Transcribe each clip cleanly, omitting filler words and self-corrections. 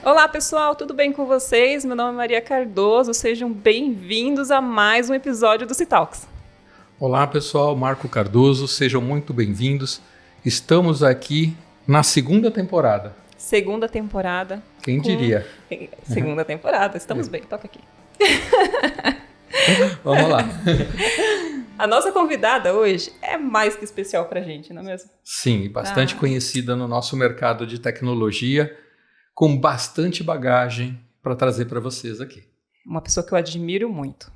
Olá pessoal, tudo bem com vocês? Meu nome é Maria Cardoso, sejam bem-vindos a mais um episódio do Citalks. Olá pessoal, Marco Cardoso, sejam muito bem-vindos. Estamos aqui na segunda temporada. Segunda temporada. Quem diria? Segunda temporada, estamos bem, toca aqui. Vamos lá. A nossa convidada hoje é mais que especial pra gente, não é mesmo? Sim, bastante conhecida no nosso mercado de tecnologia, com bastante bagagem para trazer para vocês aqui. Uma pessoa que eu admiro muito.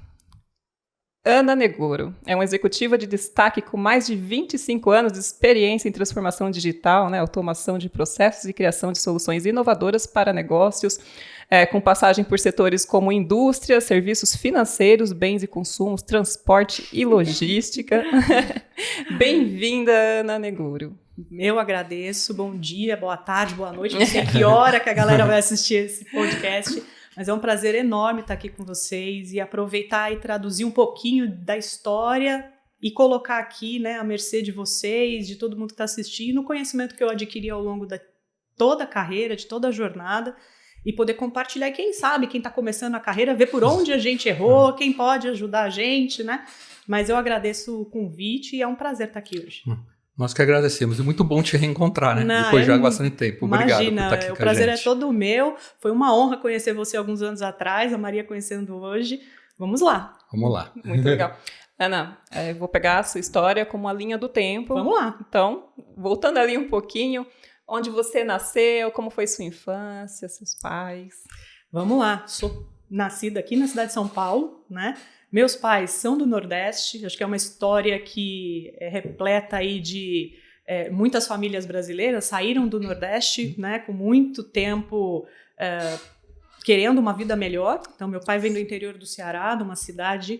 Ana Negoro é uma executiva de destaque com mais de 25 anos de experiência em transformação digital, automação de processos e criação de soluções inovadoras para negócios, com passagem por setores como indústria, serviços financeiros, bens e consumos, transporte e logística. Bem-vinda, Ana Negoro. Eu agradeço, bom dia, boa tarde, boa noite, não sei que hora que a galera vai assistir esse podcast, mas é um prazer enorme estar aqui com vocês e aproveitar e traduzir um pouquinho da história e colocar aqui, à mercê de vocês, de todo mundo que está assistindo, o conhecimento que eu adquiri ao longo de toda a carreira, de toda a jornada, e poder compartilhar. E quem sabe, quem está começando a carreira, ver por onde a gente errou, quem pode ajudar a gente, Mas eu agradeço o convite e é um prazer estar aqui hoje. Nós que agradecemos. É muito bom te reencontrar, Depois de bastante tempo. Obrigado por estar aqui com a gente. O prazer é todo meu. Foi uma honra conhecer você alguns anos atrás, a Maria conhecendo hoje. Vamos lá. Vamos lá. Muito legal. Ana, eu vou pegar a sua história como a linha do tempo. Vamos lá. Então, voltando ali um pouquinho, onde você nasceu, como foi sua infância, seus pais? Vamos lá. Sou nascida aqui na cidade de São Paulo, Meus pais são do Nordeste, acho que é uma história que é repleta aí de muitas famílias brasileiras saíram do Nordeste, com muito tempo querendo uma vida melhor. Então, meu pai vem do interior do Ceará, de uma cidade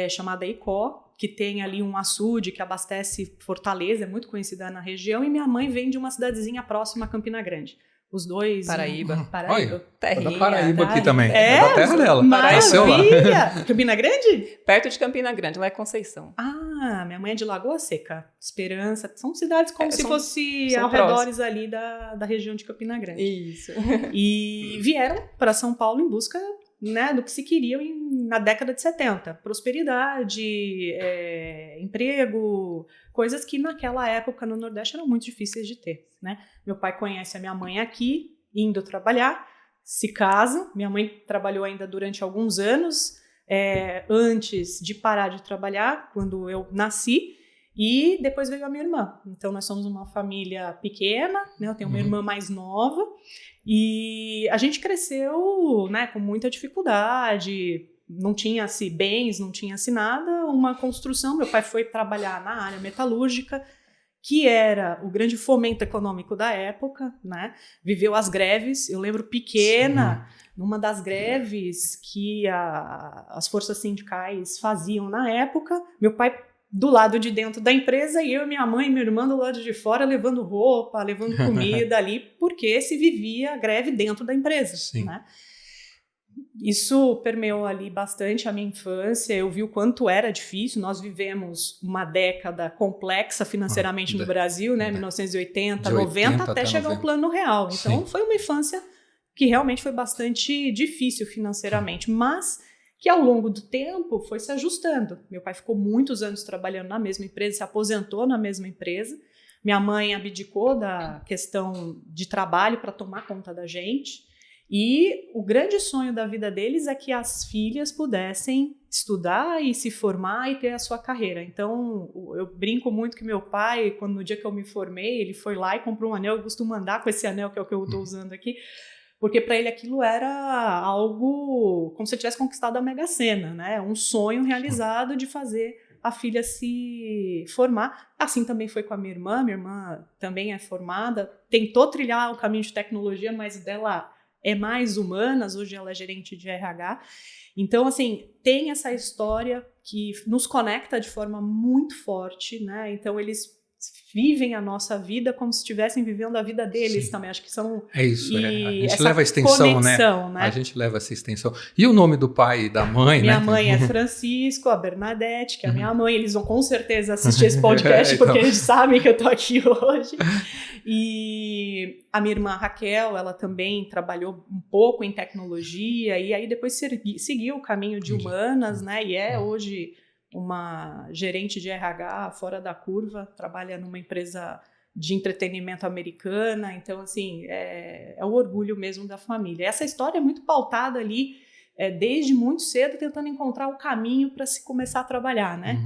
chamada Icó, que tem ali um açude que abastece Fortaleza, é muito conhecida na região, e minha mãe vem de uma cidadezinha próxima a Campina Grande. Os dois... Paraíba. Olha, terrinha, da Paraíba aqui também. É da terra dela. Maravilha! Campina Grande? Perto de Campina Grande, lá é Conceição. Ah, minha mãe é de Lagoa Seca, Esperança. São cidades como se fosse são arredores ali da região de Campina Grande. Isso. E vieram para São Paulo em busca do que se queriam na década de 70. Prosperidade, emprego, coisas que naquela época no Nordeste eram muito difíceis de ter, Meu pai conhece a minha mãe aqui, indo trabalhar, se casa. Minha mãe trabalhou ainda durante alguns anos, antes de parar de trabalhar, quando eu nasci, e depois veio a minha irmã. Então nós somos uma família pequena, eu tenho uma irmã mais nova, e a gente cresceu com muita dificuldade, não tinha-se bens, não tinha-se nada, uma construção. Meu pai foi trabalhar na área metalúrgica, que era o grande fomento econômico da época, Viveu as greves. Eu lembro pequena, numa das greves que as forças sindicais faziam na época, meu pai do lado de dentro da empresa e eu, minha mãe e minha irmã do lado de fora, levando roupa, levando comida ali, porque se vivia a greve dentro da empresa, Isso permeou ali bastante a minha infância. Eu vi o quanto era difícil. Nós vivemos uma década complexa financeiramente no Brasil, 1980, 90, até chegar ao Plano Real. Então, foi uma infância que realmente foi bastante difícil financeiramente, mas que ao longo do tempo foi se ajustando. Meu pai ficou muitos anos trabalhando na mesma empresa, se aposentou na mesma empresa. Minha mãe abdicou da questão de trabalho para tomar conta da gente. E o grande sonho da vida deles é que as filhas pudessem estudar e se formar e ter a sua carreira. Então, eu brinco muito que meu pai, no dia que eu me formei, ele foi lá e comprou um anel. Eu costumo andar com esse anel, que é o que eu estou usando aqui, porque para ele aquilo era algo como se ele tivesse conquistado a Mega Sena, um sonho realizado de fazer a filha se formar. Assim também foi com a minha irmã também é formada, tentou trilhar o caminho de tecnologia, mas dela é mais humanas, hoje ela é gerente de RH. Então, assim, tem essa história que nos conecta de forma muito forte, Então, eles vivem a nossa vida como se estivessem vivendo a vida deles também. Acho que são... É isso, a gente leva a extensão, conexão, né? A gente leva essa extensão. E o nome do pai e da mãe, minha mãe é Francisco, a Bernadette, que é a minha mãe. Eles vão com certeza assistir esse podcast, porque eles sabem que eu tô aqui hoje. E a minha irmã Raquel, ela também trabalhou um pouco em tecnologia, e aí depois seguiu o caminho de humanas, né? E é hoje uma gerente de RH fora da curva, trabalha numa empresa de entretenimento americana. Então, assim, é o orgulho mesmo da família. Essa história é muito pautada ali, desde muito cedo, tentando encontrar o caminho para se começar a trabalhar, né?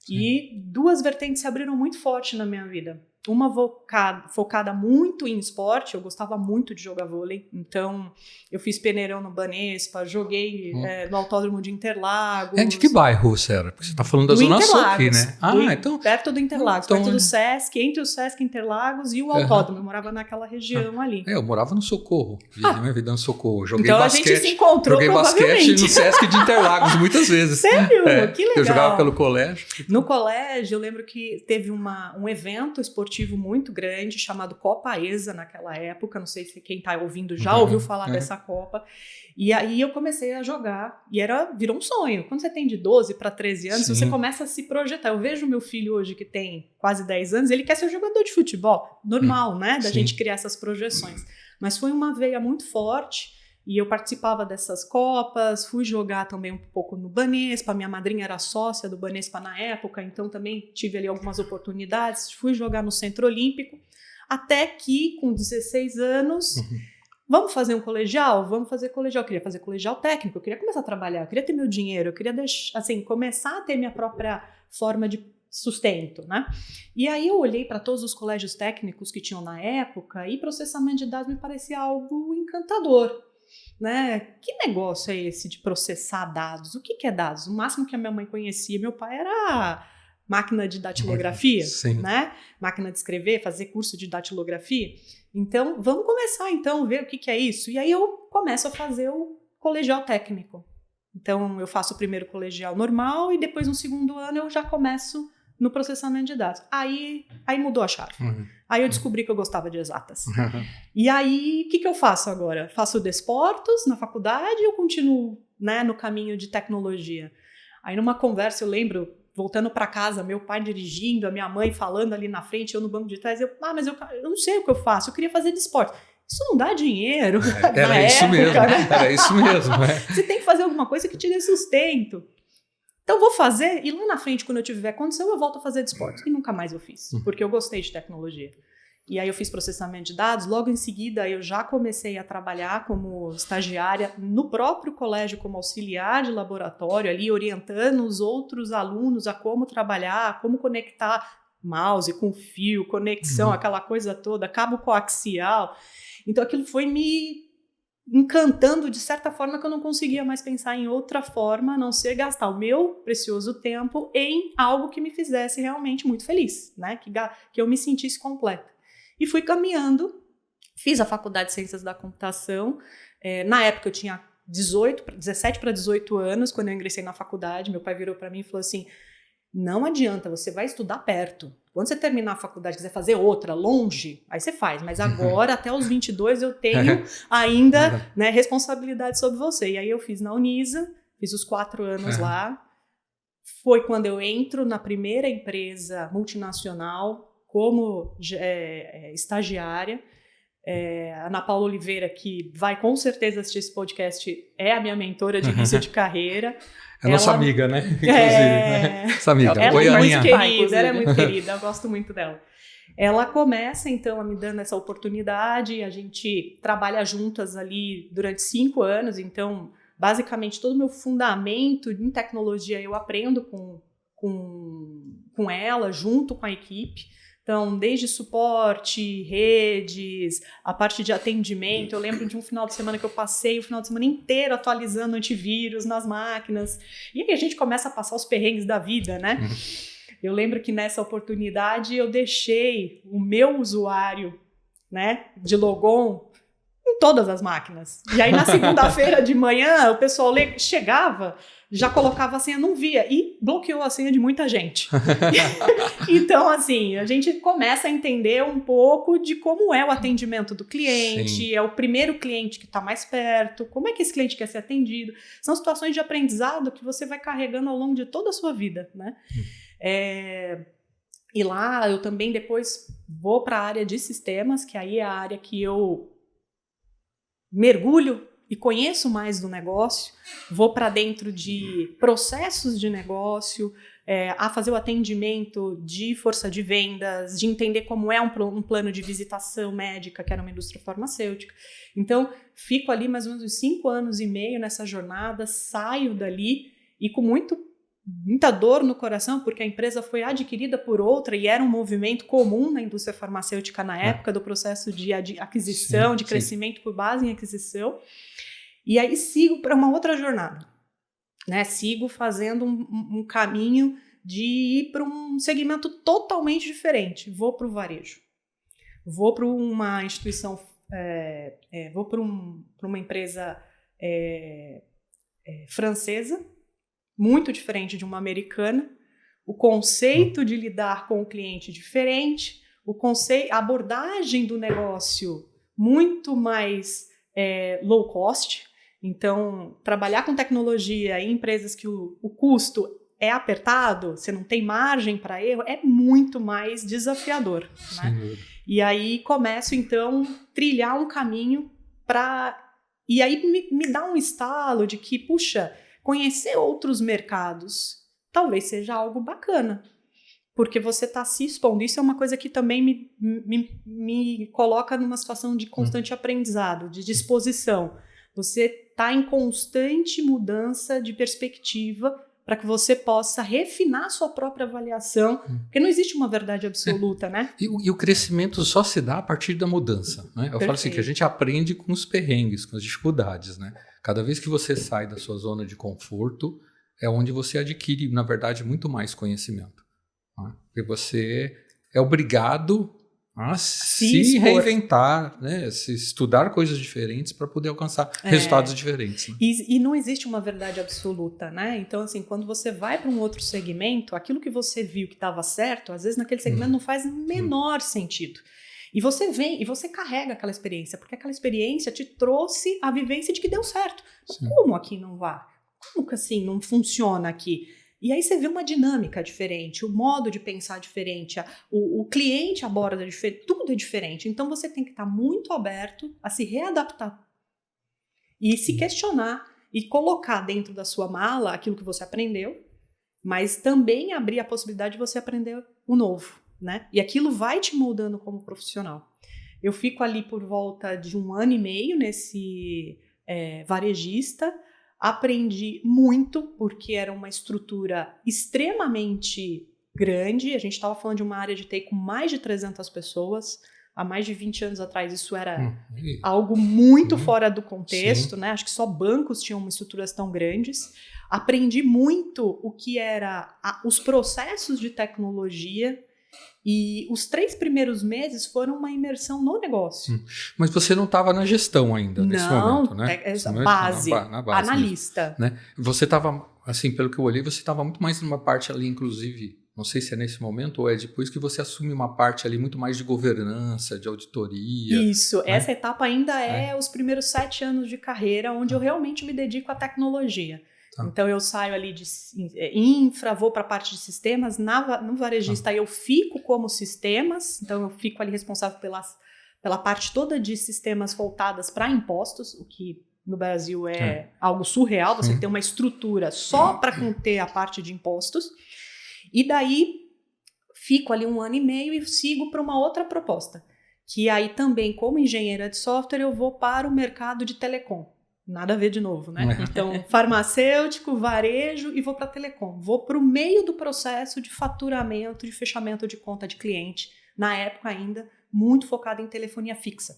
E duas vertentes se abriram muito forte na minha vida. Uma focada muito em esporte, eu gostava muito de jogar vôlei, então eu fiz peneirão no Banespa, joguei no Autódromo de Interlagos. De que bairro você era? Porque você está falando da Zona Sul aqui, né? Então... Perto do Interlagos, perto do Sesc, entre o Sesc Interlagos e o Autódromo. Eu morava naquela região ali. Eu morava no Socorro, minha vida no Socorro. Joguei então basquete, a gente se encontrou basquete no Sesc de Interlagos muitas vezes. Sério? Que legal. Eu jogava pelo colégio. No colégio, eu lembro que teve um evento esportivo muito grande, chamado Copa ESA naquela época, não sei se quem está ouvindo já ouviu falar dessa Copa, e aí eu comecei a jogar, e virou um sonho. Quando você tem de 12 para 13 anos, você começa a se projetar. Eu vejo meu filho hoje, que tem quase 10 anos, ele quer ser jogador de futebol, normal, né, da gente criar essas projeções, mas foi uma veia muito forte. E eu participava dessas Copas, fui jogar também um pouco no Banespa, minha madrinha era sócia do Banespa na época, então também tive ali algumas oportunidades, fui jogar no Centro Olímpico, até que com 16 anos, vamos fazer um colegial? Vamos fazer colegial. Eu queria fazer colegial técnico, eu queria começar a trabalhar, eu queria ter meu dinheiro, eu queria começar a ter minha própria forma de sustento, né? E aí eu olhei para todos os colégios técnicos que tinham na época e processamento de dados me parecia algo encantador. Né? Que negócio é esse de processar dados? O que é dados? O máximo que a minha mãe conhecia, meu pai, era máquina de datilografia, né? Máquina de escrever, fazer curso de datilografia. Então, vamos começar então a ver o que é isso. E aí eu começo a fazer o colegial técnico. Então, eu faço o primeiro colegial normal e depois no segundo ano eu já começo no processamento de dados. Aí mudou a chave. Aí eu descobri que eu gostava de exatas. E aí, o que eu faço agora? Faço desportos na faculdade e eu continuo, né, no caminho de tecnologia. Aí numa conversa, eu lembro, voltando para casa, meu pai dirigindo, a minha mãe falando ali na frente, eu no banco de trás, mas eu não sei o que eu faço, eu queria fazer de esporte. Isso não dá dinheiro. Era isso mesmo, né? Era isso mesmo. Você tem que fazer alguma coisa que te dê sustento. Então vou fazer, e lá na frente, quando eu tiver condição, eu volto a fazer de esporte. E nunca mais eu fiz, porque eu gostei de tecnologia. E aí eu fiz processamento de dados, logo em seguida eu já comecei a trabalhar como estagiária no próprio colégio, como auxiliar de laboratório, ali orientando os outros alunos a como trabalhar, como conectar mouse com fio, conexão, aquela coisa toda, cabo coaxial. Então aquilo foi me encantando de certa forma que eu não conseguia mais pensar em outra forma a não ser gastar o meu precioso tempo em algo que me fizesse realmente muito feliz, né? Que eu me sentisse completa. E fui caminhando, fiz a faculdade de Ciências da Computação. Na época eu tinha 17 para 18 anos, quando eu ingressei na faculdade. Meu pai virou para mim e falou assim, não adianta, você vai estudar perto. Quando você terminar a faculdade e quiser fazer outra, longe, aí você faz. Mas agora, até os 22, eu tenho ainda, né, responsabilidade sobre você. E aí eu fiz na Unisa, fiz os 4 anos lá. Foi quando eu entro na primeira empresa multinacional como estagiária. A Ana Paula Oliveira, que vai com certeza assistir esse podcast, é a minha mentora de início de carreira. É nossa amiga, né? Inclusive, né? Essa amiga. Ela é muito querida, ela é muito querida, eu gosto muito dela. Ela começa, então, a me dando essa oportunidade, a gente trabalha juntas ali durante 5 anos, então, basicamente, todo o meu fundamento em tecnologia eu aprendo com ela, junto com a equipe. Então, desde suporte, redes, a parte de atendimento. Eu lembro de um final de semana que eu passei o final de semana inteiro atualizando antivírus nas máquinas. E aí a gente começa a passar os perrengues da vida, né? Eu lembro que nessa oportunidade eu deixei o meu usuário, né, de logon em todas as máquinas. E aí, na segunda-feira de manhã, o pessoal chegava, já colocava a senha, não via, e bloqueou a senha de muita gente. Então, assim, a gente começa a entender um pouco de como é o atendimento do cliente, Sim. É o primeiro cliente que está mais perto, como é que esse cliente quer ser atendido. São situações de aprendizado que você vai carregando ao longo de toda a sua vida, né? E lá, eu também depois vou para a área de sistemas, que aí é a área que eu mergulho e conheço mais do negócio, vou para dentro de processos de negócio, a fazer o atendimento de força de vendas, de entender como é um plano de visitação médica, que era uma indústria farmacêutica. Então, fico ali mais ou menos uns 5 anos e meio nessa jornada, saio dali e com muita dor no coração, porque a empresa foi adquirida por outra e era um movimento comum na indústria farmacêutica na época do processo de aquisição, sim, de crescimento por base em aquisição. E aí sigo para uma outra jornada, né? Sigo fazendo um caminho de ir para um segmento totalmente diferente. Vou para o varejo. Vou para uma instituição, vou para uma empresa francesa, muito diferente de uma americana, o conceito de lidar com o cliente diferente, a abordagem do negócio muito mais low cost. Então, trabalhar com tecnologia em empresas que o custo é apertado, você não tem margem para erro, é muito mais desafiador, né? E aí começo, então, trilhar um caminho e aí me dá um estalo de que, puxa, conhecer outros mercados talvez seja algo bacana, porque você está se expondo. Isso é uma coisa que também me coloca numa situação de constante aprendizado, de disposição. Você está em constante mudança de perspectiva para que você possa refinar sua própria avaliação, porque não existe uma verdade absoluta, né? E o crescimento só se dá a partir da mudança, né? Eu falo assim, que a gente aprende com os perrengues, com as dificuldades, né? Cada vez que você sai da sua zona de conforto, é onde você adquire, na verdade, muito mais conhecimento. Né? Porque você é obrigado a se reinventar, né? Se estudar coisas diferentes para poder alcançar resultados diferentes. Né? E não existe uma verdade absoluta, né? Então, assim, quando você vai para um outro segmento, aquilo que você viu que estava certo, às vezes naquele segmento não faz o menor sentido. E você vem e você carrega aquela experiência, porque aquela experiência te trouxe a vivência de que deu certo. Como aqui não vai? Como que assim não funciona aqui? E aí você vê uma dinâmica diferente, o modo de pensar diferente, o cliente aborda diferente, tudo é diferente. Então você tem que estar muito aberto a se readaptar e se questionar e colocar dentro da sua mala aquilo que você aprendeu, mas também abrir a possibilidade de você aprender o novo, né? E aquilo vai te moldando como profissional. Eu fico ali por volta de 1 ano e meio nesse varejista. Aprendi muito, porque era uma estrutura extremamente grande. A gente estava falando de uma área de TI com mais de 300 pessoas. Há mais de 20 anos atrás, isso era algo muito fora do contexto, né? Acho que só bancos tinham estruturas tão grandes. Aprendi muito o que era os processos de tecnologia. E os 3 primeiros meses foram uma imersão no negócio. Mas você não estava na gestão ainda nesse momento, né? Base, na base analista. Mesmo, né? Você estava, assim, pelo que eu olhei, você estava muito mais numa parte ali, inclusive, não sei se é nesse momento ou é depois que você assume uma parte ali muito mais de governança, de auditoria. Isso, né? Essa etapa ainda é os primeiros 7 anos de carreira, onde eu realmente me dedico à tecnologia. Então eu saio ali de infra, vou para a parte de sistemas, no varejista eu fico como sistemas, então eu fico ali responsável pela parte toda de sistemas voltadas para impostos, o que no Brasil é algo surreal, você tem uma estrutura só para conter a parte de impostos, e daí fico ali 1 ano e meio e sigo para uma outra proposta, que aí também como engenheira de software eu vou para o mercado de telecom. Nada a ver de novo, né? Então, farmacêutico, varejo e vou para telecom. Vou para o meio do processo de faturamento, de fechamento de conta de cliente. Na época ainda, muito focado em telefonia fixa.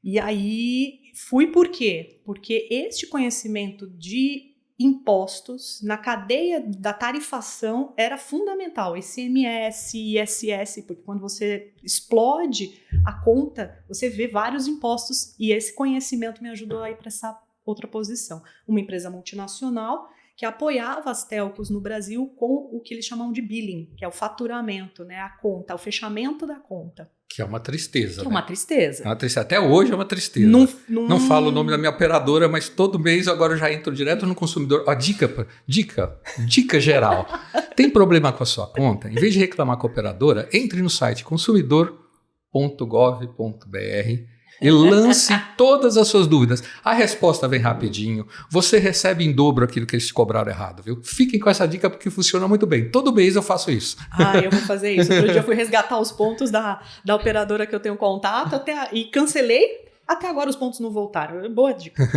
E aí, fui por quê? Porque este conhecimento de impostos na cadeia da tarifação era fundamental. ICMS, ISS, porque quando você explode a conta, você vê vários impostos, e esse conhecimento me ajudou a ir para essa outra posição. Uma empresa multinacional que apoiava as telcos no Brasil com o que eles chamam de billing, que é o faturamento, né? A conta, o fechamento da conta. Que é uma tristeza. Que é uma tristeza. É uma tristeza. Até hoje é uma tristeza. Não falo o nome da minha operadora, mas todo mês agora eu já entro direto no consumidor. Ó, dica geral. Tem problema com a sua conta? Em vez de reclamar com a operadora, entre no site consumidor.gov.br e lance todas as suas dúvidas. A resposta vem rapidinho. Você recebe em dobro aquilo que eles te cobraram errado, viu? Fiquem com essa dica porque funciona muito bem. Todo mês eu faço isso. Eu vou fazer isso. Outro dia eu fui resgatar os pontos da operadora que eu tenho contato e cancelei. Até agora os pontos não voltaram. Boa dica.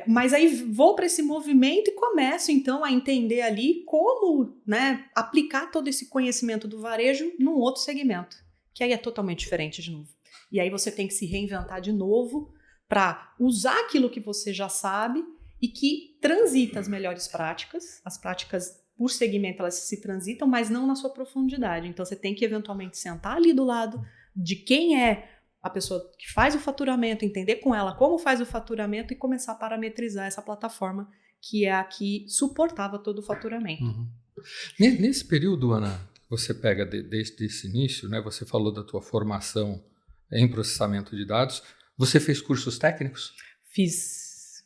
Mas aí vou para esse movimento e começo então a entender ali como, né, aplicar todo esse conhecimento do varejo num outro segmento, que aí é totalmente diferente de novo. E aí você tem que se reinventar de novo para usar aquilo que você já sabe e que transita as melhores práticas. As práticas por segmento elas se transitam, mas não na sua profundidade. Então você tem que eventualmente sentar ali do lado de quem é a pessoa que faz o faturamento, entender com ela como faz o faturamento e começar a parametrizar essa plataforma que é a que suportava todo o faturamento. Uhum. Nesse período, Ana, você pega desde esse início, né? Você falou da tua formação em processamento de dados. Você fez cursos técnicos? Fiz.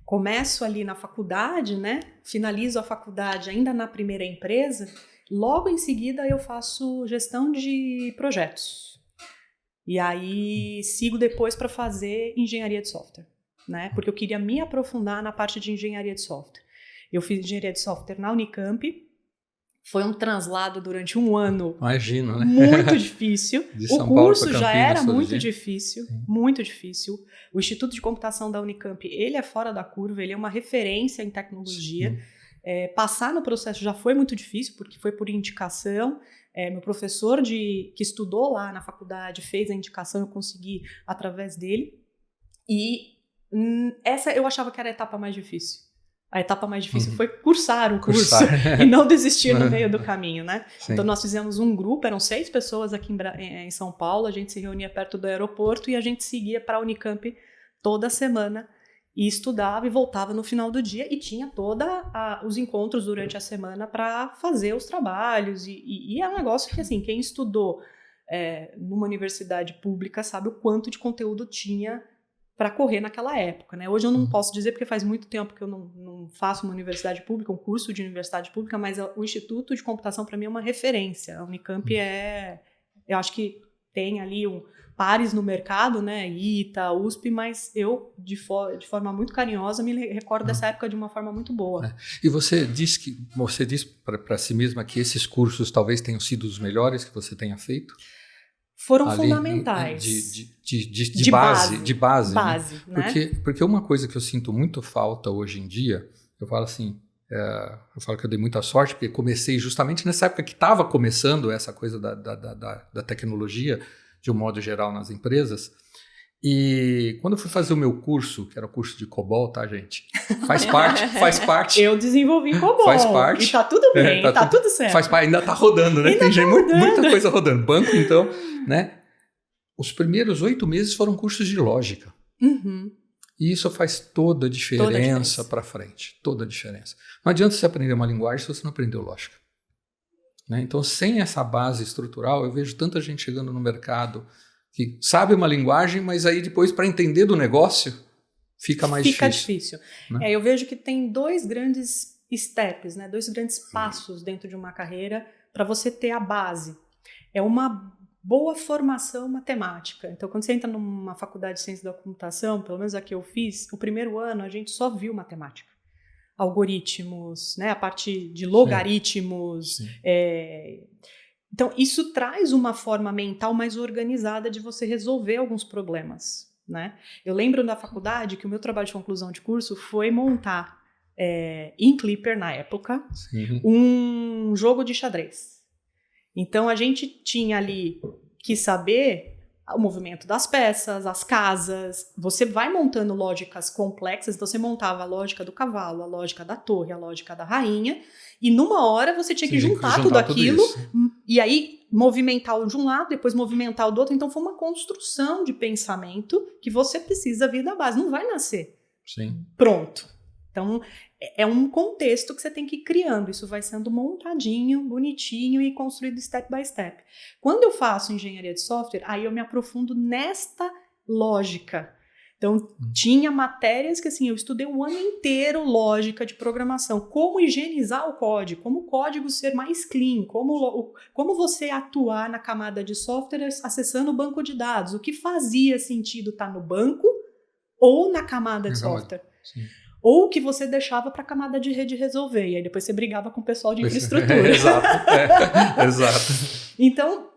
Começo ali na faculdade, né? Finalizo a faculdade ainda na primeira empresa. Logo em seguida eu faço gestão de projetos. E aí sigo depois para fazer engenharia de software, né? Porque eu queria me aprofundar na parte de engenharia de software. Eu fiz engenharia de software na Unicamp. Foi um translado durante um ano. Imagino, né? Muito difícil. O curso já era muito difícil, Sim. Muito difícil. O Instituto de Computação da Unicamp, ele é fora da curva, ele é uma referência em tecnologia. Passar no processo já foi muito difícil, porque foi por indicação. Meu professor que estudou lá na faculdade fez a indicação, eu consegui através dele. E essa eu achava que era a etapa mais difícil. A etapa mais difícil foi cursar o curso e não desistir no meio do caminho, né? Sim. Então, nós fizemos um grupo, eram 6 pessoas aqui em São Paulo, a gente se reunia perto do aeroporto e a gente seguia para a Unicamp toda semana e estudava e voltava no final do dia e tinha todos os encontros durante a semana para fazer os trabalhos e é um negócio que, assim, quem estudou numa universidade pública sabe o quanto de conteúdo tinha para correr naquela época, né? Hoje eu não posso dizer porque faz muito tempo que eu não faço uma universidade pública, um curso de universidade pública, mas o Instituto de Computação para mim é uma referência. A Unicamp eu acho que tem ali pares no mercado, né? ITA, USP, mas eu de forma muito carinhosa me recordo dessa época de uma forma muito boa. E você diz para si mesma que esses cursos talvez tenham sido os melhores que você tenha feito? Foram ali, fundamentais. De base. Né? Porque uma coisa que eu sinto muito falta hoje em dia, eu falo assim, eu falo que eu dei muita sorte, porque comecei justamente nessa época que estava começando essa coisa da tecnologia, de um modo geral, nas empresas. E quando eu fui fazer o meu curso, que era o curso de COBOL, tá, gente? Faz parte. Eu desenvolvi COBOL. Faz parte. E tá tudo bem, tá tudo certo. Ainda tá rodando, né? Tem muita coisa rodando. Banco, então, né? Os primeiros 8 meses foram cursos de lógica. Uhum. E isso faz toda a diferença para frente. Toda a diferença. Não adianta você aprender uma linguagem se você não aprendeu lógica. Né? Então, sem essa base estrutural, eu vejo tanta gente chegando no mercado que sabe uma linguagem, mas aí depois, para entender do negócio, fica mais difícil. Né? Eu vejo que tem 2 grandes steps, né? 2 grandes passos dentro de uma carreira para você ter a base. É uma boa formação matemática. Então, quando você entra numa faculdade de ciência da computação, pelo menos a que eu fiz, o primeiro ano a gente só viu matemática. Algoritmos, né? A parte de logaritmos. Sim. Então, isso traz uma forma mental mais organizada de você resolver alguns problemas, né? Eu lembro da faculdade que o meu trabalho de conclusão de curso foi montar, em Clipper, na época, um jogo de xadrez. Então, a gente tinha ali que saber o movimento das peças, as casas. Você vai montando lógicas complexas, então você montava a lógica do cavalo, a lógica da torre, a lógica da rainha, e numa hora você tinha que juntar tudo aquilo, e aí movimentar de um lado, depois movimentar do outro. Então, foi uma construção de pensamento que você precisa vir da base. Não vai nascer pronto. Então, é um contexto que você tem que ir criando. Isso vai sendo montadinho, bonitinho e construído step by step. Quando eu faço engenharia de software, aí eu me aprofundo nesta lógica. Então, tinha matérias que, assim, eu estudei o ano inteiro lógica de programação, como higienizar o código, como o código ser mais clean, como você atuar na camada de software acessando o banco de dados, o que fazia sentido estar no banco ou na camada de software. Sim. Ou o que você deixava para a camada de rede resolver, e aí depois você brigava com o pessoal de infraestrutura. Exato. Exato. Então,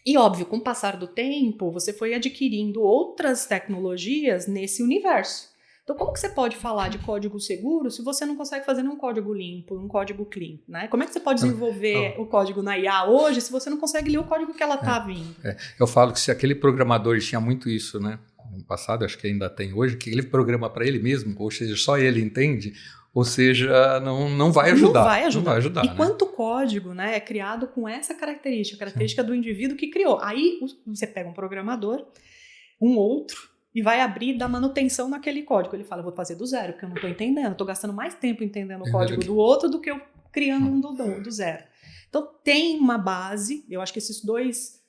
e óbvio, com o passar do tempo, você foi adquirindo outras tecnologias nesse universo. Então, como que você pode falar de código seguro se você não consegue fazer nenhum código limpo, um código clean, né? Como é que você pode desenvolver o código na IA hoje se você não consegue ler o código que ela está vindo? Eu falo que se aquele programador tinha muito isso, né? No passado, acho que ainda tem hoje, que ele programa para ele mesmo, ou seja, só ele entende, ou seja, não vai ajudar. Não vai ajudar. E né? quanto código, né, é criado com essa característica do indivíduo que criou. Aí você pega um programador, um outro, e vai abrir e dar manutenção naquele código. Ele fala, eu vou fazer do zero, porque eu não estou entendendo. Estou gastando mais tempo entendendo o código do outro do que eu criando um do zero. Então, tem uma base. Eu acho que esses dois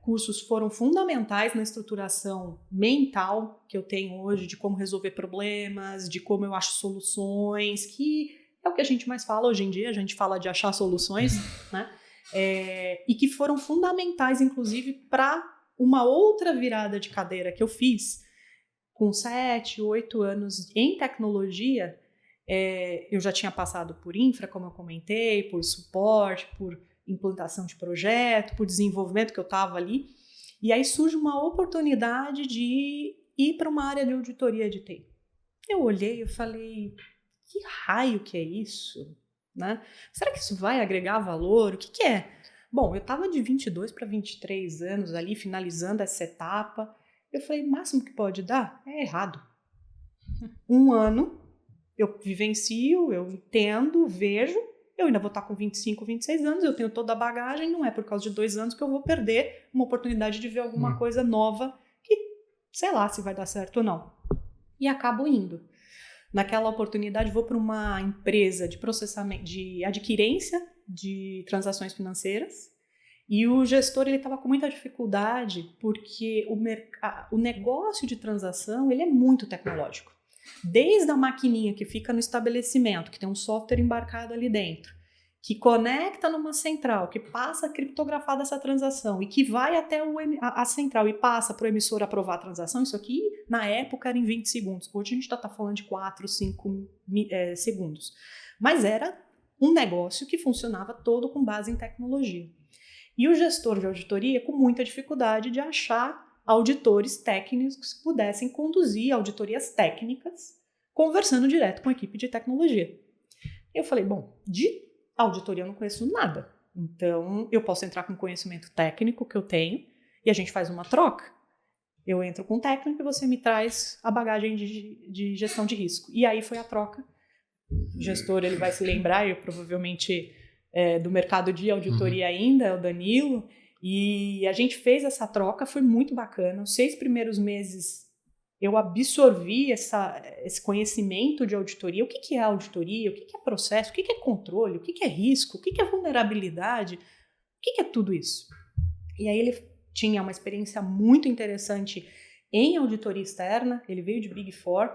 cursos foram fundamentais na estruturação mental que eu tenho hoje, de como resolver problemas, de como eu acho soluções, que é o que a gente mais fala hoje em dia. A gente fala de achar soluções, né? E que foram fundamentais, inclusive, para uma outra virada de cadeira que eu fiz com 7, 8 anos em tecnologia. Eu já tinha passado por infra, como eu comentei, por suporte, por implantação de projeto, por desenvolvimento, que eu estava ali. E aí surge uma oportunidade de ir para uma área de auditoria de TI. Eu olhei e falei, que raio que é isso? Né? Será que isso vai agregar valor? O que é? Bom, eu estava de 22 para 23 anos ali, finalizando essa etapa. Eu falei, o máximo que pode dar é errado. Um ano, eu vivencio, eu entendo, vejo, eu ainda vou estar com 25, 26 anos, eu tenho toda a bagagem, não é por causa de 2 anos que eu vou perder uma oportunidade de ver alguma coisa nova que, sei lá, se vai dar certo ou não. E acabo indo. Naquela oportunidade, vou para uma empresa de processamento, de adquirência de transações financeiras, e o gestor estava com muita dificuldade porque o negócio de transação ele é muito tecnológico. Desde a maquininha que fica no estabelecimento, que tem um software embarcado ali dentro, que conecta numa central, que passa a criptografar dessa transação e que vai até a central e passa para o emissor aprovar a transação, isso aqui na época era em 20 segundos. Hoje a gente está falando de 4, 5 segundos. Mas era um negócio que funcionava todo com base em tecnologia. E o gestor de auditoria com muita dificuldade de achar auditores técnicos que pudessem conduzir auditorias técnicas, conversando direto com a equipe de tecnologia. Eu falei, bom, de auditoria eu não conheço nada, então eu posso entrar com o conhecimento técnico que eu tenho e a gente faz uma troca. Eu entro com o técnico e você me traz a bagagem de gestão de risco. E aí foi a troca. O gestor ele vai se lembrar, eu provavelmente do mercado de auditoria ainda, é o Danilo. E a gente fez essa troca, foi muito bacana. Os 6 primeiros meses eu absorvi esse conhecimento de auditoria. O que é auditoria? O que é processo? O que é controle? O que é risco? O que é vulnerabilidade? O que é tudo isso? E aí ele tinha uma experiência muito interessante em auditoria externa. Ele veio de Big Four.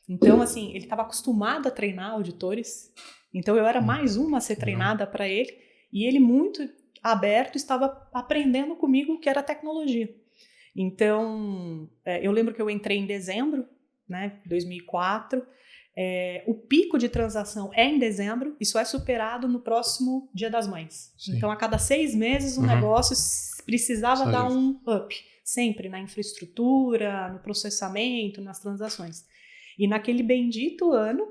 Então, assim, ele estava acostumado a treinar auditores. Então, eu era mais uma a ser treinada para ele. E ele muito aberto, estava aprendendo comigo o que era tecnologia. Então, eu lembro que eu entrei em dezembro, né, 2004. O pico de transação é em dezembro, isso é superado no próximo Dia das Mães. Sim. Então, a cada 6 meses, o negócio precisava dar um up, sempre na infraestrutura, no processamento, nas transações. E naquele bendito ano,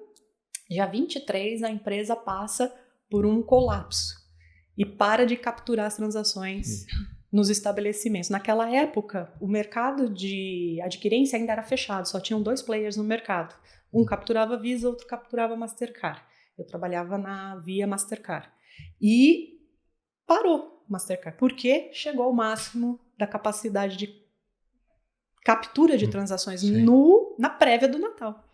dia 23, a empresa passa por um colapso e para de capturar as transações nos estabelecimentos. Naquela época, o mercado de adquirência ainda era fechado, só tinham 2 players no mercado. Um capturava Visa, outro capturava Mastercard. Eu trabalhava na Via Mastercard. E parou. Mastercard, porque chegou ao máximo da capacidade de captura de transações na prévia do Natal.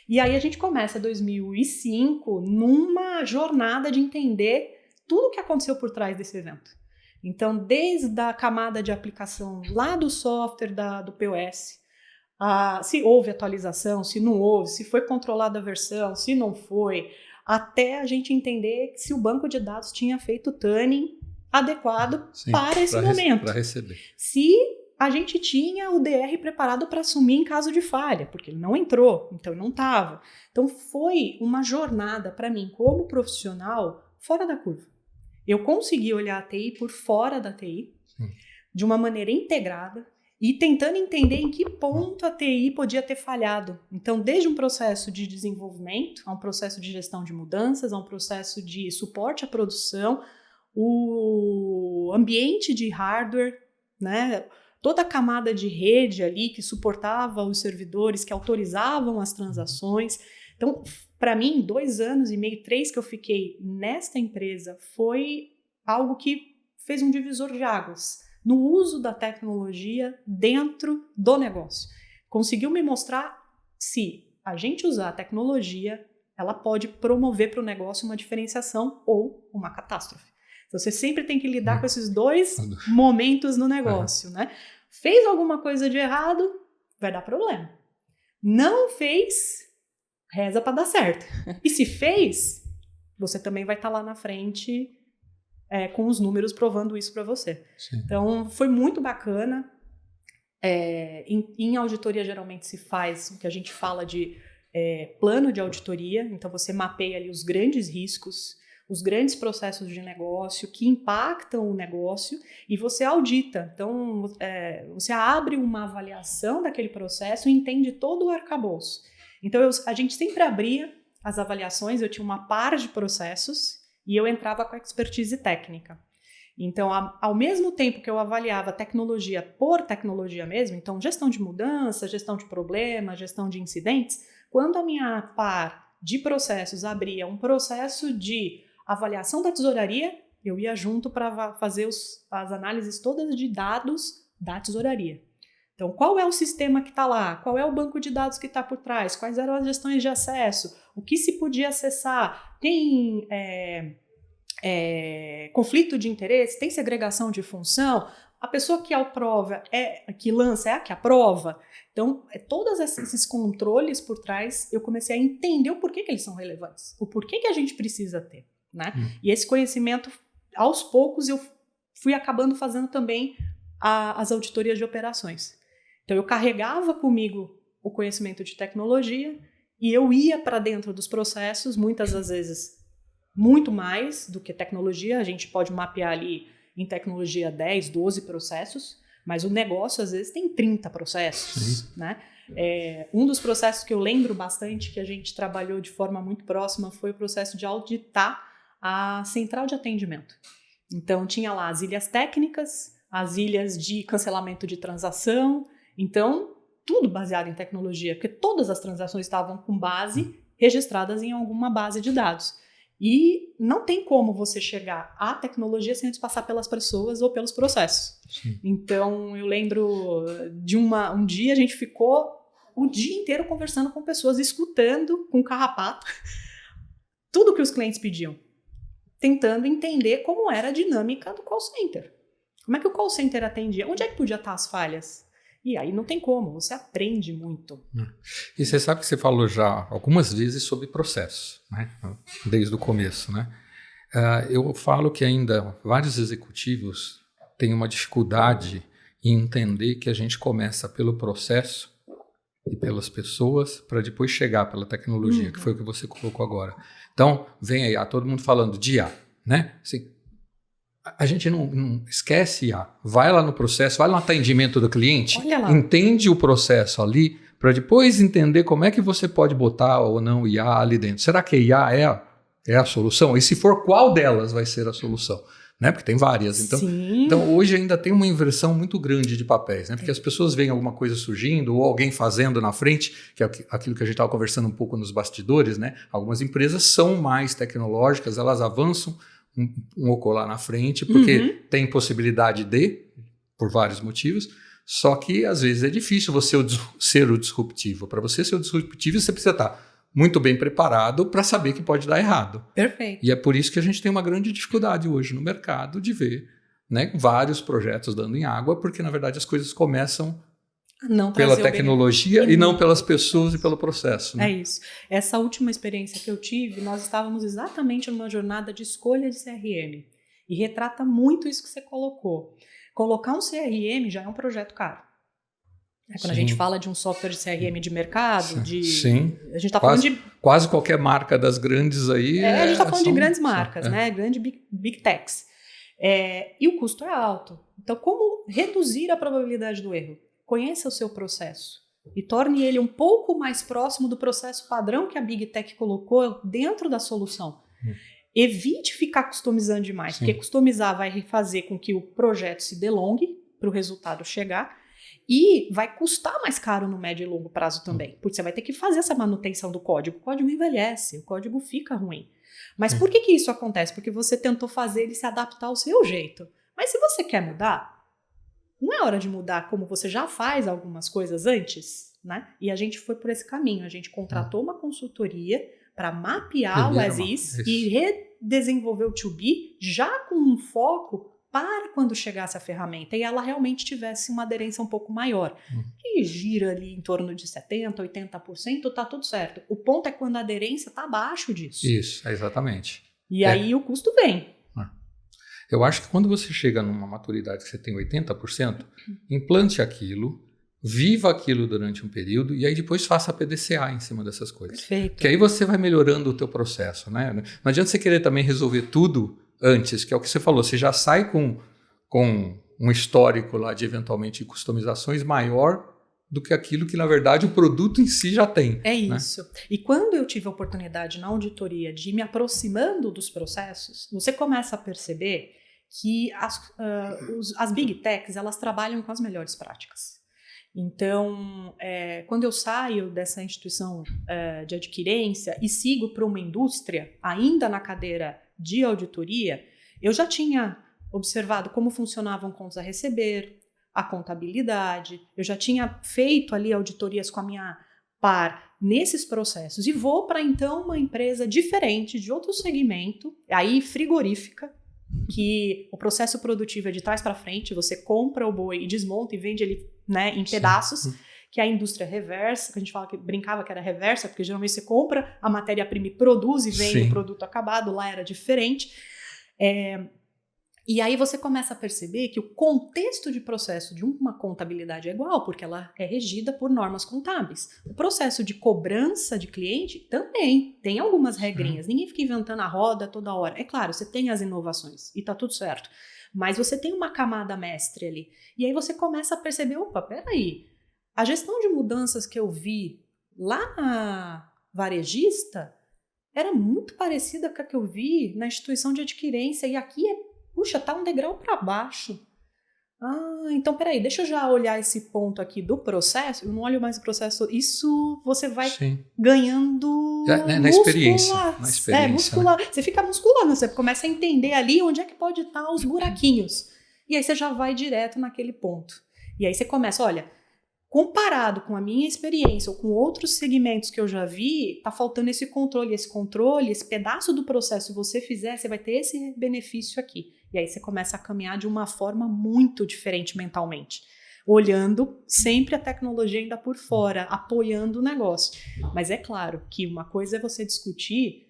E aí a gente começa 2005 numa jornada de entender tudo o que aconteceu por trás desse evento. Então, desde a camada de aplicação lá do software do POS, se houve atualização, se não houve, se foi controlada a versão, se não foi, até a gente entender se o banco de dados tinha feito o tuning adequado para esse momento. Para receber. Se a gente tinha o DR preparado para assumir em caso de falha, porque ele não entrou, então não estava. Então foi uma jornada para mim como profissional fora da curva. Eu consegui olhar a TI por fora da TI, de uma maneira integrada, e tentando entender em que ponto a TI podia ter falhado. Então, desde um processo de desenvolvimento, a um processo de gestão de mudanças, a um processo de suporte à produção, o ambiente de hardware, né? Toda a camada de rede ali que suportava os servidores, que autorizavam as transações. Então, para mim, 2 anos e meio, 3 que eu fiquei nesta empresa, foi algo que fez um divisor de águas no uso da tecnologia dentro do negócio. Conseguiu me mostrar se a gente usar a tecnologia, ela pode promover para o negócio uma diferenciação ou uma catástrofe. Então, você sempre tem que lidar com esses 2 momentos no negócio, né? Fez alguma coisa de errado, vai dar problema. Não fez, reza para dar certo. E se fez, você também vai estar lá na frente com os números provando isso para você. Sim. Então, foi muito bacana. Em auditoria, geralmente se faz o que a gente fala de plano de auditoria. Então, você mapeia ali os grandes riscos, os grandes processos de negócio que impactam o negócio e você audita. Então, você abre uma avaliação daquele processo e entende todo o arcabouço. Então, a gente sempre abria as avaliações, eu tinha uma par de processos e eu entrava com a expertise técnica. Então, ao mesmo tempo que eu avaliava tecnologia por tecnologia mesmo, então gestão de mudança, gestão de problemas, gestão de incidentes, quando a minha par de processos abria um processo de avaliação da tesouraria, eu ia junto para fazer as análises todas de dados da tesouraria. Então, qual é o sistema que está lá? Qual é o banco de dados que está por trás? Quais eram as gestões de acesso? O que se podia acessar? Tem conflito de interesse? Tem segregação de função? A pessoa que aprova que lança é a que aprova? Então, todos esses controles por trás, eu comecei a entender o porquê que eles são relevantes, o porquê que a gente precisa ter. Né? E esse conhecimento, aos poucos, eu fui acabando fazendo também as auditorias de operações. Então, eu carregava comigo o conhecimento de tecnologia e eu ia para dentro dos processos, muitas das vezes muito mais do que tecnologia. A gente pode mapear ali em tecnologia 10, 12 processos, mas o negócio, às vezes, tem 30 processos. Né? Um dos processos que eu lembro bastante, que a gente trabalhou de forma muito próxima, foi o processo de auditar a central de atendimento. Então, tinha lá as ilhas técnicas, as ilhas de cancelamento de transação. Então, tudo baseado em tecnologia, porque todas as transações estavam com base registradas em alguma base de dados. E não tem como você chegar à tecnologia sem antes passar pelas pessoas ou pelos processos. Sim. Então, eu lembro de um dia a gente ficou o dia inteiro conversando com pessoas, escutando com carrapato tudo que os clientes pediam, tentando entender como era a dinâmica do call center. Como é que o call center atendia? Onde é que podia estar as falhas? E aí não tem como, você aprende muito. E você sabe que você falou já algumas vezes sobre processo, né? Desde o começo, né? Eu falo que ainda vários executivos têm uma dificuldade em entender que a gente começa pelo processo e pelas pessoas para depois chegar pela tecnologia, que foi o que você colocou agora. Então, vem aí, todo mundo falando de IA, né? Assim, a gente não esquece IA. Vai lá no processo, vai lá no atendimento do cliente, entende o processo ali, para depois entender como é que você pode botar ou não IA ali dentro. Será que a IA é a solução? E se for, qual delas vai ser a solução? Né? Porque tem várias. Então, hoje ainda tem uma inversão muito grande de papéis, né? Porque as pessoas veem alguma coisa surgindo ou alguém fazendo na frente, que é aquilo que a gente estava conversando um pouco nos bastidores, né? Algumas empresas são mais tecnológicas, elas avançam um OCO lá na frente, porque tem possibilidade por vários motivos, só que às vezes é difícil você ser o disruptivo. Para você ser o disruptivo, você precisa estar muito bem preparado para saber que pode dar errado. Perfeito. E é por isso que a gente tem uma grande dificuldade hoje no mercado de ver, né, vários projetos dando em água, porque na verdade as coisas começam pela tecnologia e não pelas pessoas e pelo processo. Né? É isso. Essa última experiência que eu tive, nós estávamos exatamente numa jornada de escolha de CRM. E retrata muito isso que você colocou. Colocar um CRM já é um projeto caro. Quando a gente fala de um software de CRM de mercado, Sim. A gente está falando de... Quase qualquer marca das grandes aí... a gente está falando de grandes marcas, né? Grandes big techs. E o custo é alto. Então, como reduzir a probabilidade do erro? Conheça o seu processo e torne ele um pouco mais próximo do processo padrão que a Big Tech colocou dentro da solução. Evite ficar customizando demais, porque customizar vai fazer com que o projeto se delongue para o resultado chegar e vai custar mais caro no médio e longo prazo também, porque você vai ter que fazer essa manutenção do código. O código envelhece, o código fica ruim. Mas por que isso acontece? Porque você tentou fazer ele se adaptar ao seu jeito. Mas se você quer mudar, não é hora de mudar como você já faz algumas coisas antes, né? E a gente foi por esse caminho. A gente contratou uma consultoria para mapear o as-is e redesenvolver o to-be já com um foco para quando chegasse a ferramenta e ela realmente tivesse uma aderência um pouco maior. Que gira ali em torno de 70%, 80%, tá tudo certo. O ponto é quando a aderência está abaixo disso. Isso, exatamente. E aí o custo vem. Eu acho que quando você chega numa maturidade que você tem 80%, implante aquilo, viva aquilo durante um período e aí depois faça a PDCA em cima dessas coisas. Perfeito. Que aí você vai melhorando o teu processo, né? Não adianta você querer também resolver tudo antes, que é o que você falou, você já sai com um histórico lá de eventualmente customizações maior do que aquilo que na verdade o produto em si já tem. É isso. Né? E quando eu tive a oportunidade na auditoria de ir me aproximando dos processos, você começa a perceber que as Big Techs, elas trabalham com as melhores práticas. Então, quando eu saio dessa instituição de adquirência e sigo para uma indústria, ainda na cadeira de auditoria, eu já tinha observado como funcionavam contas a receber, a contabilidade, eu já tinha feito ali auditorias com a minha par nesses processos e vou para então uma empresa diferente, de outro segmento, aí frigorífica, que o processo produtivo é de trás para frente, você compra o boi e desmonta e vende ele, né, em pedaços, que é a indústria reversa, que a gente brincava que era reversa, porque geralmente você compra a matéria-prima e produz e vende o produto acabado, lá era diferente. E aí você começa a perceber que o contexto de processo de uma contabilidade é igual, porque ela é regida por normas contábeis. O processo de cobrança de cliente também tem algumas regrinhas. Ninguém fica inventando a roda toda hora. É claro, você tem as inovações e tá tudo certo. Mas você tem uma camada mestre ali. E aí você começa a perceber, opa, peraí, a gestão de mudanças que eu vi lá na varejista era muito parecida com a que eu vi na instituição de adquirência. E aqui puxa, tá um degrau para baixo. Então peraí, deixa eu já olhar esse ponto aqui do processo. Eu não olho mais o processo. Isso você vai ganhando na experiência. Muscular. Né? Você fica musculando, você começa a entender ali onde é que pode estar os buraquinhos. E aí você já vai direto naquele ponto. E aí você começa, olha, comparado com a minha experiência ou com outros segmentos que eu já vi, tá faltando esse controle, esse pedaço do processo, se você fizer, você vai ter esse benefício aqui. E aí você começa a caminhar de uma forma muito diferente mentalmente, olhando sempre a tecnologia ainda por fora, apoiando o negócio. Mas é claro que uma coisa é você discutir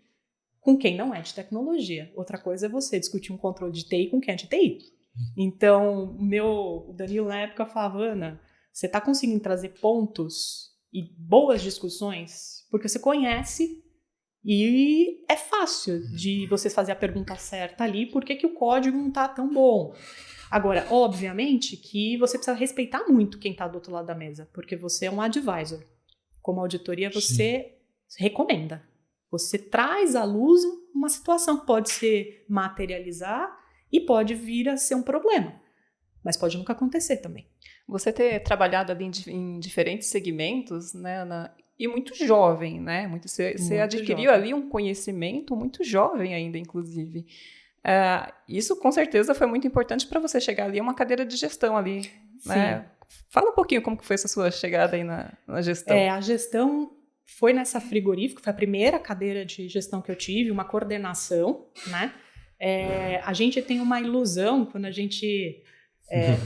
com quem não é de tecnologia, outra coisa é você discutir um controle de TI com quem é de TI. Então, o Danilo na época falava, Ana, você está conseguindo trazer pontos e boas discussões porque você conhece e é fácil de você fazer a pergunta certa ali, por que o código não está tão bom. Agora, obviamente que você precisa respeitar muito quem está do outro lado da mesa, porque você é um advisor. Como auditoria, você recomenda. Você traz à luz uma situação que pode se materializar e pode vir a ser um problema, mas pode nunca acontecer também. Você ter trabalhado ali em diferentes segmentos, né, Ana, e muito jovem, né? Você adquiriu ali um conhecimento muito jovem ainda, inclusive. Isso com certeza foi muito importante para você chegar ali a uma cadeira de gestão ali, né? Fala um pouquinho como que foi essa sua chegada aí na gestão. A gestão foi nessa frigorífica, foi a primeira cadeira de gestão que eu tive, uma coordenação, né? A gente tem uma ilusão quando a gente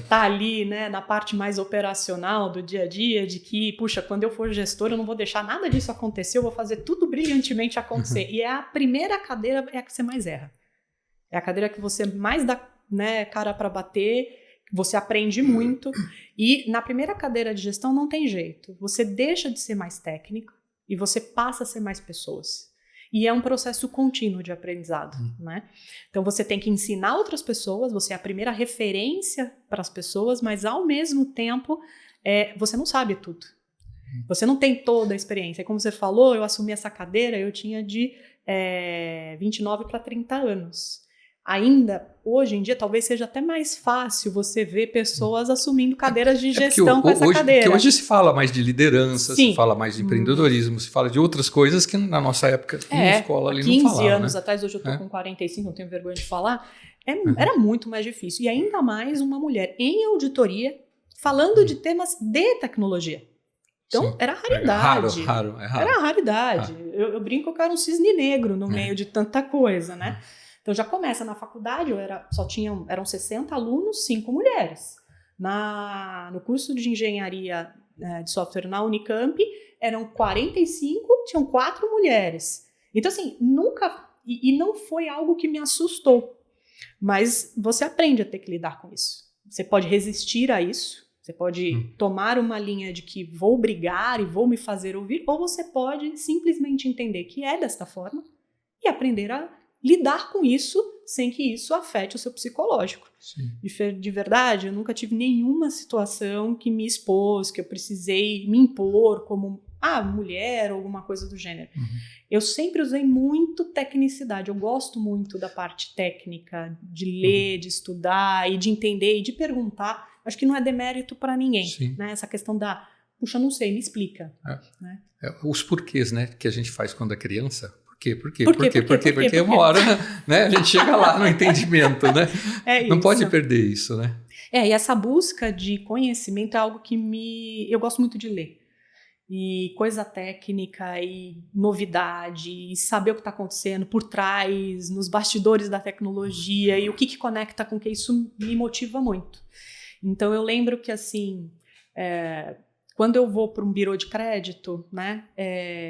tá ali, né, na parte mais operacional do dia a dia, de que, puxa, quando eu for gestor, eu não vou deixar nada disso acontecer, eu vou fazer tudo brilhantemente acontecer. E a primeira cadeira é a que você mais erra. É a cadeira que você mais dá, né, cara para bater, você aprende muito. E na primeira cadeira de gestão não tem jeito. Você deixa de ser mais técnico e você passa a ser mais pessoas. E é um processo contínuo de aprendizado, né? Então você tem que ensinar outras pessoas, você é a primeira referência para as pessoas, mas ao mesmo tempo você não sabe tudo. Você não tem toda a experiência. Como você falou, eu assumi essa cadeira, eu tinha de 29 para 30 anos. Ainda, hoje em dia, talvez seja até mais fácil você ver pessoas assumindo cadeiras de gestão com essa cadeira. Porque hoje se fala mais de liderança, se fala mais de empreendedorismo, se fala de outras coisas que na nossa época, na escola ali não falava. 15 anos atrás, hoje eu estou com 45, não tenho vergonha de falar, era muito mais difícil. E ainda mais uma mulher em auditoria falando de temas de tecnologia. Então, era raridade. É raro. Era raridade. Eu brinco que eu era um cisne negro no meio de tanta coisa, né? Então já começa na faculdade, eram 60 alunos, 5 mulheres. No curso de engenharia de software na Unicamp, eram 45, tinham 4 mulheres. Então assim, nunca, e não foi algo que me assustou, mas você aprende a ter que lidar com isso. Você pode resistir a isso, você pode tomar uma linha de que vou brigar e vou me fazer ouvir, ou você pode simplesmente entender que é desta forma e aprender a lidar com isso sem que isso afete o seu psicológico. De verdade, eu nunca tive nenhuma situação que me expôs, que eu precisei me impor como mulher ou alguma coisa do gênero. Eu sempre usei muito tecnicidade, eu gosto muito da parte técnica, de ler, de estudar e de entender e de perguntar. Acho que não é demérito para ninguém, né? Essa questão puxa, não sei, me explica. Né? Os porquês, né, que a gente faz quando é criança. Por quê? Porque uma hora, né, a gente chega lá no entendimento, né? Não pode perder isso, né? E essa busca de conhecimento é algo que eu gosto muito de ler. E coisa técnica e novidade, e saber o que está acontecendo por trás, nos bastidores da tecnologia e o que conecta com o que, isso me motiva muito. Então eu lembro que assim, quando eu vou para um birô de crédito, né,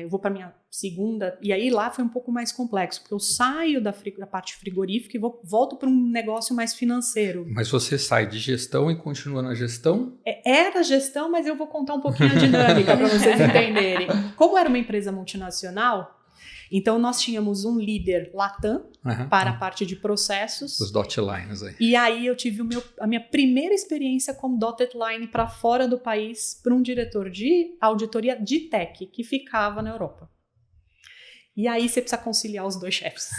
eu vou para minha segunda, e aí lá foi um pouco mais complexo, porque eu saio da parte frigorífica e volto para um negócio mais financeiro. Mas você sai de gestão e continua na gestão? Era gestão, mas eu vou contar um pouquinho a dinâmica para vocês entenderem. Como era uma empresa multinacional, então nós tínhamos um líder Latam para a parte de processos. Os dotted lines aí. E aí eu tive a minha primeira experiência como dotted line para fora do país, para um diretor de auditoria de tech que ficava na Europa. E aí você precisa conciliar os dois chefes.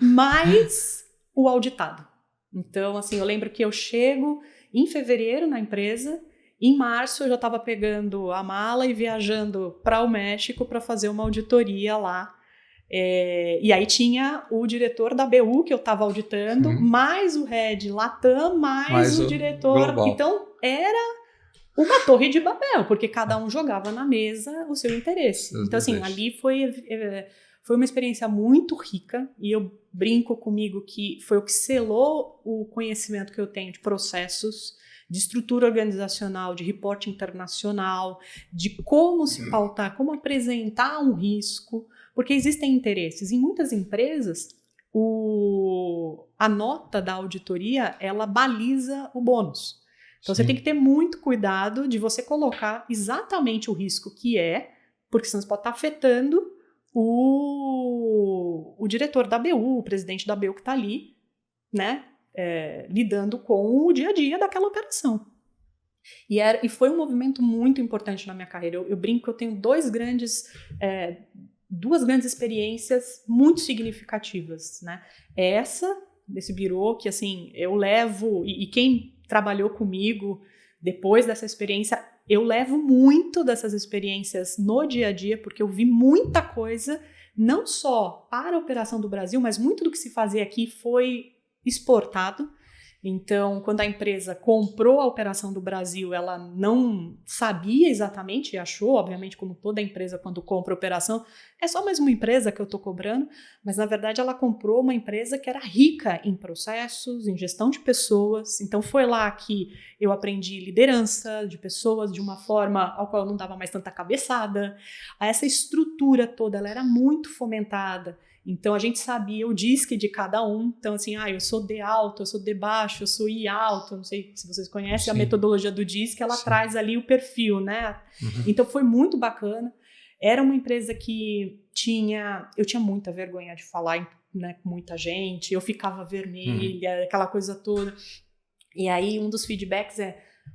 Mas o auditado. Então, assim, eu lembro que eu chego em fevereiro na empresa, em março eu já estava pegando a mala e viajando para o México para fazer uma auditoria lá. E aí tinha o diretor da BU que eu estava auditando, mais o head Latam, mais o diretor. Global. Então, era uma torre de Babel, porque cada um jogava na mesa o seu interesse. Então, assim, ali foi uma experiência muito rica, e eu brinco comigo que foi o que selou o conhecimento que eu tenho de processos, de estrutura organizacional, de reporte internacional, de como se pautar, como apresentar um risco, porque existem interesses. Em muitas empresas, a nota da auditoria, ela baliza o bônus. Então, você tem que ter muito cuidado de você colocar exatamente o risco que porque senão você pode estar afetando o diretor da BU, o presidente da BU que está ali, né, lidando com o dia a dia daquela operação. E foi um movimento muito importante na minha carreira. Eu brinco que eu tenho duas grandes experiências muito significativas, né? Essa, desse birô, que assim, eu levo, e quem trabalhou comigo depois dessa experiência, eu levo muito dessas experiências no dia a dia, porque eu vi muita coisa não só para a operação do Brasil, mas muito do que se fazia aqui foi exportado. Então, quando a empresa comprou a operação do Brasil, ela não sabia exatamente, e achou, obviamente, como toda empresa quando compra a operação, é só mais uma empresa que eu estou cobrando, mas na verdade ela comprou uma empresa que era rica em processos, em gestão de pessoas. Então foi lá que eu aprendi liderança de pessoas de uma forma ao qual eu não dava mais tanta cabeçada. Essa estrutura toda, ela era muito fomentada. Então, a gente sabia o DISC de cada um. Então, assim, eu sou D alto, eu sou D baixo, eu sou I alto. Não sei se vocês conhecem. Sim. A metodologia do DISC, ela traz ali o perfil, né? Uhum. Então, foi muito bacana. Era uma empresa que eu tinha muita vergonha de falar, né, com muita gente. Eu ficava vermelha, aquela coisa toda. E aí, um dos feedbacks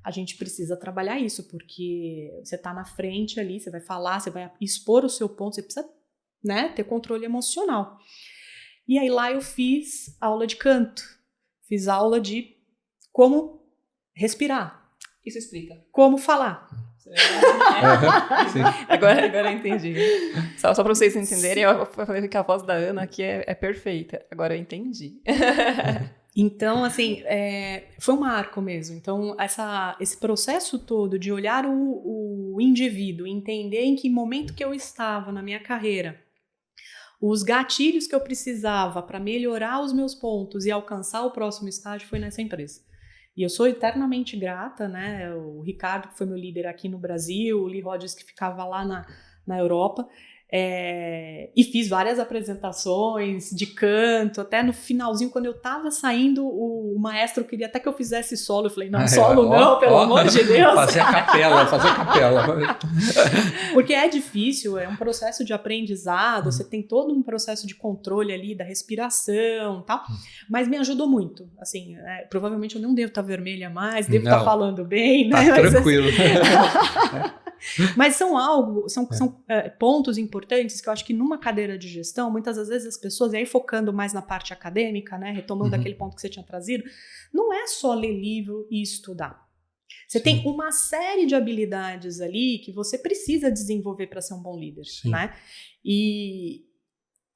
a gente precisa trabalhar isso, porque você está na frente ali, você vai falar, você vai expor o seu ponto, você precisa, né, ter controle emocional. E aí lá eu fiz aula de canto, fiz aula de como respirar. Isso explica. Como falar. Agora eu entendi. Só para vocês entenderem, eu falei que a voz da Ana aqui é perfeita. Agora eu entendi. Então, assim, foi um marco mesmo. Então, esse processo todo de olhar o indivíduo, entender em que momento que eu estava na minha carreira, os gatilhos que eu precisava para melhorar os meus pontos e alcançar o próximo estágio foi nessa empresa. E eu sou eternamente grata, né? O Ricardo, que foi meu líder aqui no Brasil, o Lee Rogers, que ficava lá na Europa. E fiz várias apresentações de canto, até no finalzinho, quando eu tava saindo, o maestro queria até que eu fizesse solo. Eu falei, não, solo não, pelo amor de Deus. Fazer a capela. Porque é difícil, é um processo de aprendizado, você tem todo um processo de controle ali da respiração e tal, mas me ajudou muito. Assim, provavelmente eu não devo estar vermelha mais, devo estar falando bem, né? Tá tranquilo. Mas são pontos importantes que eu acho que numa cadeira de gestão, muitas das vezes as pessoas, e aí focando mais na parte acadêmica, né, retomando aquele ponto que você tinha trazido, não é só ler livro e estudar. Você tem uma série de habilidades ali que você precisa desenvolver para ser um bom líder, né? E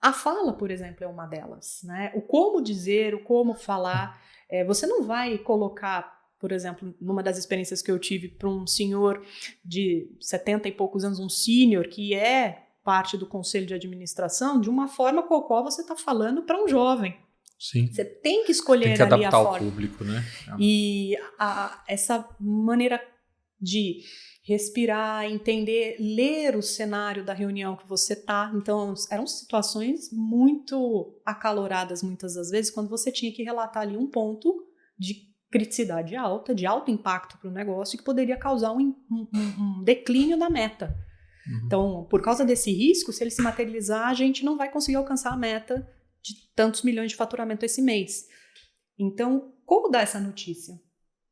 a fala, por exemplo, é uma delas, né? O como dizer, o como falar. Você não vai colocar, por exemplo, numa das experiências que eu tive para um senhor de 70 e poucos anos, um sênior, que é parte do conselho de administração, de uma forma com a qual você está falando para um jovem. Sim. Você tem que escolher ali a forma. Tem que adaptar o público, né? E essa maneira de respirar, entender, ler o cenário da reunião que você está. Então, eram situações muito acaloradas, muitas das vezes, quando você tinha que relatar ali um ponto de criticidade alta, de alto impacto para o negócio, que poderia causar um declínio da meta. Então, por causa desse risco, se ele se materializar, a gente não vai conseguir alcançar a meta de tantos milhões de faturamento esse mês. Então, como dar essa notícia?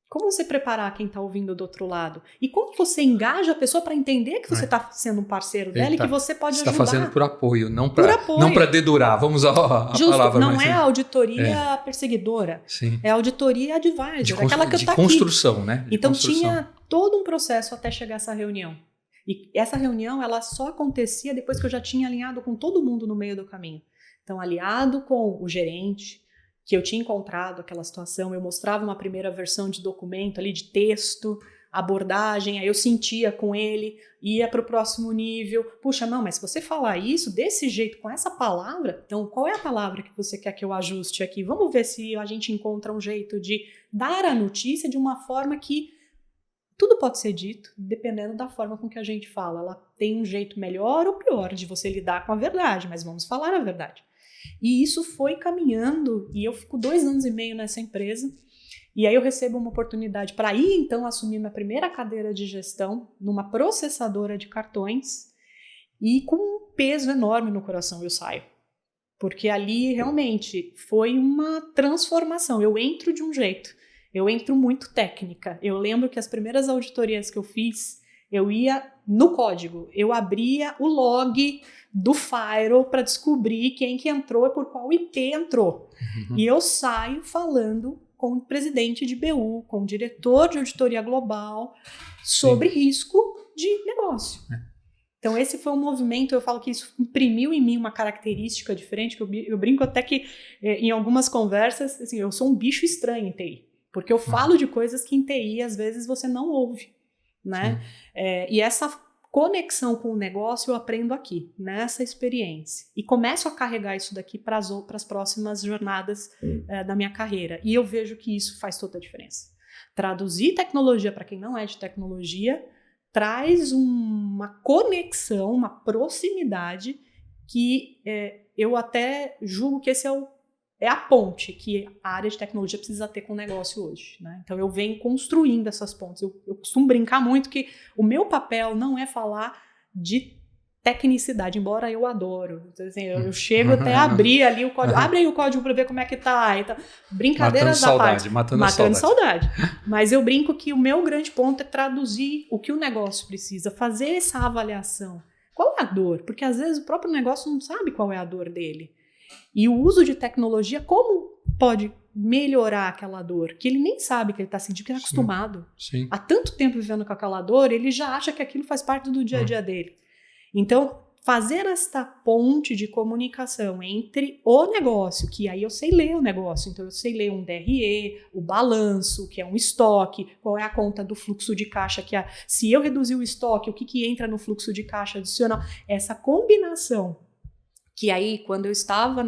Como você preparar quem está ouvindo do outro lado? E como você engaja a pessoa para entender que você está sendo um parceiro dela e que você pode ajudar? Você está fazendo por apoio, não para dedurar. Vamos à palavra. Não é a auditoria perseguidora. Sim. É a auditoria advisor. Aquela que está aqui. De construção, né? Então tinha todo um processo até chegar a essa reunião. E essa reunião ela só acontecia depois que eu já tinha alinhado com todo mundo no meio do caminho. Então, aliado com o gerente, que eu tinha encontrado aquela situação, eu mostrava uma primeira versão de documento ali, de texto, abordagem, aí eu sentia com ele, ia para o próximo nível. Puxa, não, mas se você falar isso desse jeito, com essa palavra, então qual é a palavra que você quer que eu ajuste aqui? Vamos ver se a gente encontra um jeito de dar a notícia de uma forma que tudo pode ser dito, dependendo da forma com que a gente fala. Ela tem um jeito melhor ou pior de você lidar com a verdade, mas vamos falar a verdade. E isso foi caminhando, e eu fico 2 anos e meio nessa empresa, e aí eu recebo uma oportunidade para ir, então, assumir minha primeira cadeira de gestão numa processadora de cartões, e com um peso enorme no coração eu saio. Porque ali, realmente, foi uma transformação. Eu entro de um jeito, eu entro muito técnica. Eu lembro que as primeiras auditorias que eu fiz, eu ia no código, eu abria o log do Firewall para descobrir quem que entrou e por qual IP entrou. E eu saio falando com o presidente de BU, com o diretor de auditoria global, sobre risco de negócio. Então esse foi um movimento, eu falo que isso imprimiu em mim uma característica diferente, que eu brinco até que em algumas conversas, assim, eu sou um bicho estranho em TI, porque eu falo de coisas que em TI às vezes você não ouve, né? E essa conexão com o negócio eu aprendo aqui, nessa experiência, e começo a carregar isso daqui para as próximas jornadas da minha carreira, e eu vejo que isso faz toda a diferença. Traduzir tecnologia para quem não é de tecnologia traz uma conexão, uma proximidade que eu até julgo que esse é a ponte que a área de tecnologia precisa ter com o negócio hoje, né? Então eu venho construindo essas pontes. Eu costumo brincar muito que o meu papel não é falar de tecnicidade, embora eu adoro. Então, assim, eu chego até a abrir ali o código, abre aí o código para ver como é que tá. Então, brincadeiras da parte. Matando saudade. Mas eu brinco que o meu grande ponto é traduzir o que o negócio precisa, fazer essa avaliação. Qual é a dor? Porque às vezes o próprio negócio não sabe qual é a dor dele. E o uso de tecnologia, como pode melhorar aquela dor? Que ele nem sabe que ele está sentindo, porque ele está acostumado. Sim. Há tanto tempo vivendo com aquela dor, ele já acha que aquilo faz parte do dia a dia dele. Então, fazer esta ponte de comunicação entre o negócio, que aí eu sei ler o negócio, então eu sei ler um DRE, o balanço, que é um estoque, qual é a conta do fluxo de caixa, se eu reduzir o estoque, o que entra no fluxo de caixa adicional, essa combinação, que aí quando eu estava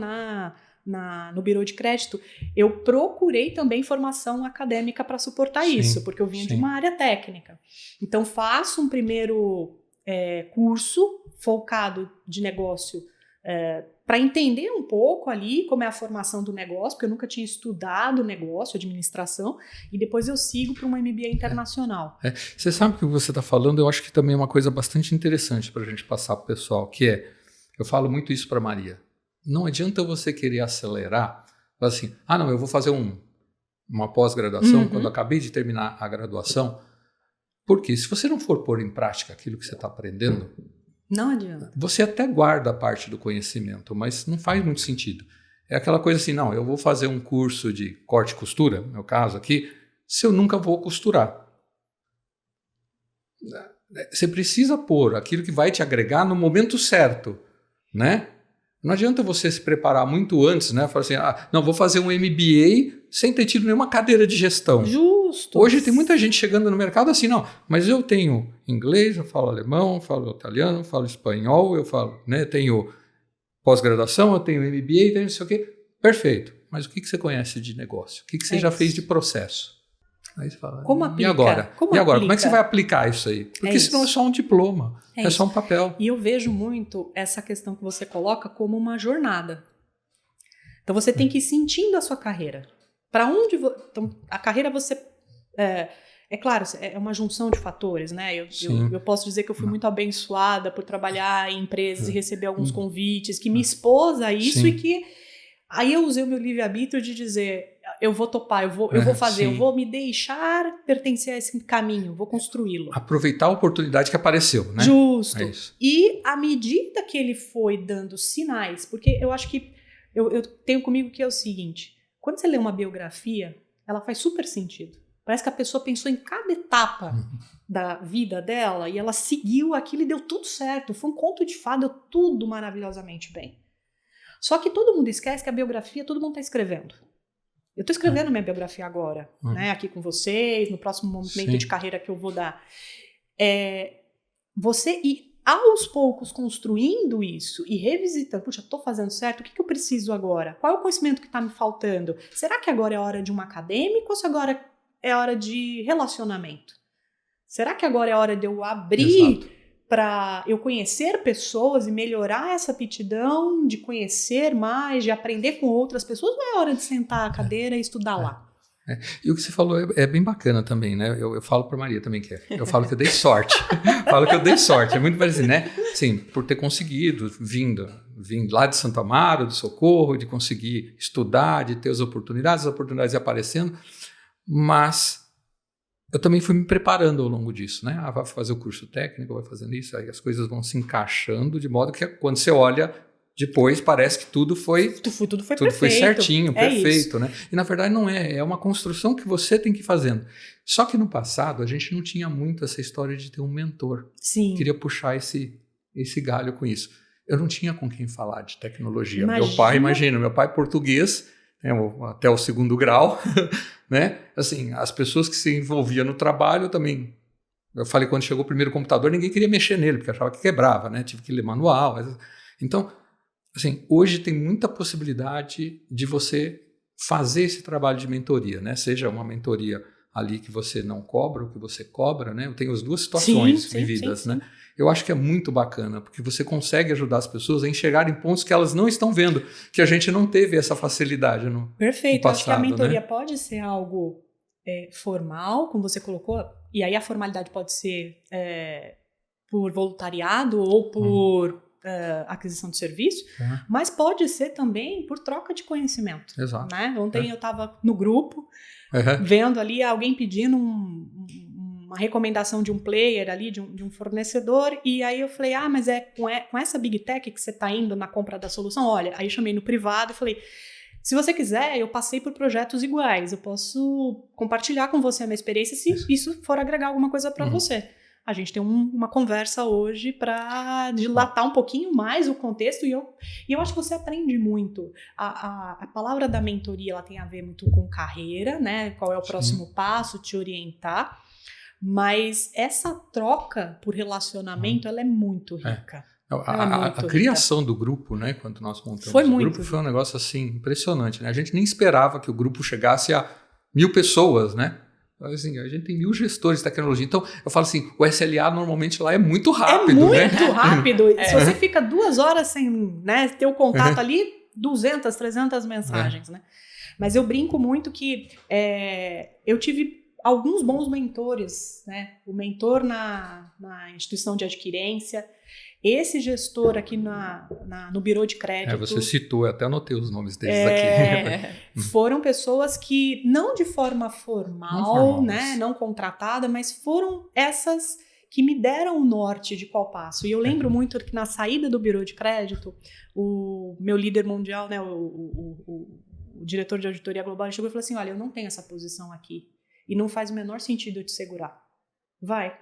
no Bureau de Crédito, eu procurei também formação acadêmica para suportar isso, porque eu vinha de uma área técnica. Então faço um primeiro curso focado de negócio para entender um pouco ali como é a formação do negócio, porque eu nunca tinha estudado negócio, administração, e depois eu sigo para uma MBA internacional. Você sabe o que você está falando, eu acho que também é uma coisa bastante interessante para a gente passar para o pessoal, que eu falo muito isso para Maria, não adianta você querer acelerar, assim, não, eu vou fazer uma pós-graduação, quando eu acabei de terminar a graduação. Porque se você não for pôr em prática aquilo que você está aprendendo, não adianta. Você até guarda a parte do conhecimento, mas não faz muito sentido. É aquela coisa assim, não, eu vou fazer um curso de corte e costura, no meu caso aqui, se eu nunca vou costurar. Você precisa pôr aquilo que vai te agregar no momento certo, né? Não adianta você se preparar muito antes, né? Falar assim, não, vou fazer um MBA sem ter tido nenhuma cadeira de gestão. Justo. Hoje tem muita gente chegando no mercado assim, não, mas eu tenho inglês, eu falo alemão, eu falo italiano, eu falo espanhol, eu falo, né, tenho pós-graduação, eu tenho MBA, tenho não sei o quê. Perfeito. Mas o que você conhece de negócio? O que você já fez de processo? Aí você fala, como aplica? E agora? Como é que você vai aplicar isso aí? Porque senão é só um diploma, é só um papel. E eu vejo muito essa questão que você coloca como uma jornada. Então você tem que ir sentindo a sua carreira. Para onde então, a carreira você... É claro, é uma junção de fatores, né? Eu posso dizer que eu fui muito abençoada por trabalhar em empresas e receber alguns convites que me expôs a isso e que... Aí eu usei o meu livre-arbítrio de dizer... Eu vou topar, eu vou fazer, eu vou me deixar pertencer a esse caminho, vou construí-lo. Aproveitar a oportunidade que apareceu, né? Justo. E à medida que ele foi dando sinais, porque eu acho que eu tenho comigo que é o seguinte, quando você lê uma biografia, ela faz super sentido. Parece que a pessoa pensou em cada etapa da vida dela e ela seguiu aquilo e deu tudo certo. Foi um conto de fada, deu tudo maravilhosamente bem. Só que todo mundo esquece que a biografia todo mundo está escrevendo. Eu estou escrevendo minha biografia agora, né, aqui com vocês, no próximo momento de carreira que eu vou dar. Você ir aos poucos construindo isso e revisitando, puxa, estou fazendo certo, o que eu preciso agora? Qual é o conhecimento que está me faltando? Será que agora é hora de um acadêmico ou se agora é hora de relacionamento? Será que agora é hora de eu abrir para eu conhecer pessoas e melhorar essa aptidão de conhecer mais, de aprender com outras pessoas, não é hora de sentar a cadeira e estudar lá? E o que você falou é bem bacana também, né? Eu falo para Maria também que eu falo que eu dei sorte. É muito parecido, né? Sim, por ter conseguido, vindo lá de Santo Amaro, do Socorro, de conseguir estudar, de ter as oportunidades aparecendo, mas eu também fui me preparando ao longo disso, né? Vai fazer o curso técnico, vai fazendo isso, aí as coisas vão se encaixando de modo que quando você olha depois parece que tudo foi perfeito. Foi certinho, perfeito, né? E na verdade não é uma construção que você tem que ir fazendo. Só que no passado a gente não tinha muito essa história de ter um mentor. Sim. Queria puxar esse galho com isso. Eu não tinha com quem falar de tecnologia. Imagina. Meu pai português, né, até o 2º grau, né? Assim, as pessoas que se envolviam no trabalho também. Eu falei, quando chegou o primeiro computador, ninguém queria mexer nele, porque achava que quebrava, né? Tive que ler manual. Então, assim, hoje tem muita possibilidade de você fazer esse trabalho de mentoria, né? Seja uma mentoria ali que você não cobra ou que você cobra, né? Eu tenho as duas situações vividas, né? Eu acho que é muito bacana, porque você consegue ajudar as pessoas a enxergarem pontos que elas não estão vendo, que a gente não teve essa facilidade no Perfeito. passado, acho que a mentoria né? pode ser algo formal, como você colocou, e aí a formalidade pode ser por voluntariado ou por aquisição de serviço, mas pode ser também por troca de conhecimento. Exato. Né? Ontem eu estava no grupo, vendo ali alguém pedindo uma recomendação de um player ali, de um fornecedor, e aí eu falei, mas com essa Big Tech que você está indo na compra da solução? Olha, aí eu chamei no privado e falei, se você quiser, eu passei por projetos iguais, eu posso compartilhar com você a minha experiência se isso for agregar alguma coisa para você. A gente tem uma conversa hoje para dilatar um pouquinho mais o contexto e eu acho que você aprende muito. A palavra da mentoria ela tem a ver muito com carreira, né? Qual é o próximo passo, te orientar. Mas essa troca por relacionamento ela é muito rica. A criação do grupo, né, quando nós montamos o grupo, foi um negócio assim impressionante. Né? A gente nem esperava que o grupo chegasse a 1.000 pessoas, né? Assim, a gente tem 1.000 gestores de tecnologia. Então, eu falo assim, o SLA normalmente lá é muito rápido. É muito rápido. Se você fica 2 horas sem, né, ter o contato ali, 200, 300 mensagens. Né? Mas eu brinco muito que eu tive alguns bons mentores. Né? O mentor na instituição de adquirência, esse gestor aqui no Bureau de Crédito... Você citou, eu até anotei os nomes deles aqui. Foram pessoas que, não de forma formal, né, não contratada, mas foram essas que me deram o norte de qual passo. E eu lembro muito que na saída do Bureau de Crédito, o meu líder mundial, né, o diretor de auditoria global, chegou e falou assim, olha, eu não tenho essa posição aqui e não faz o menor sentido eu te segurar. Vai.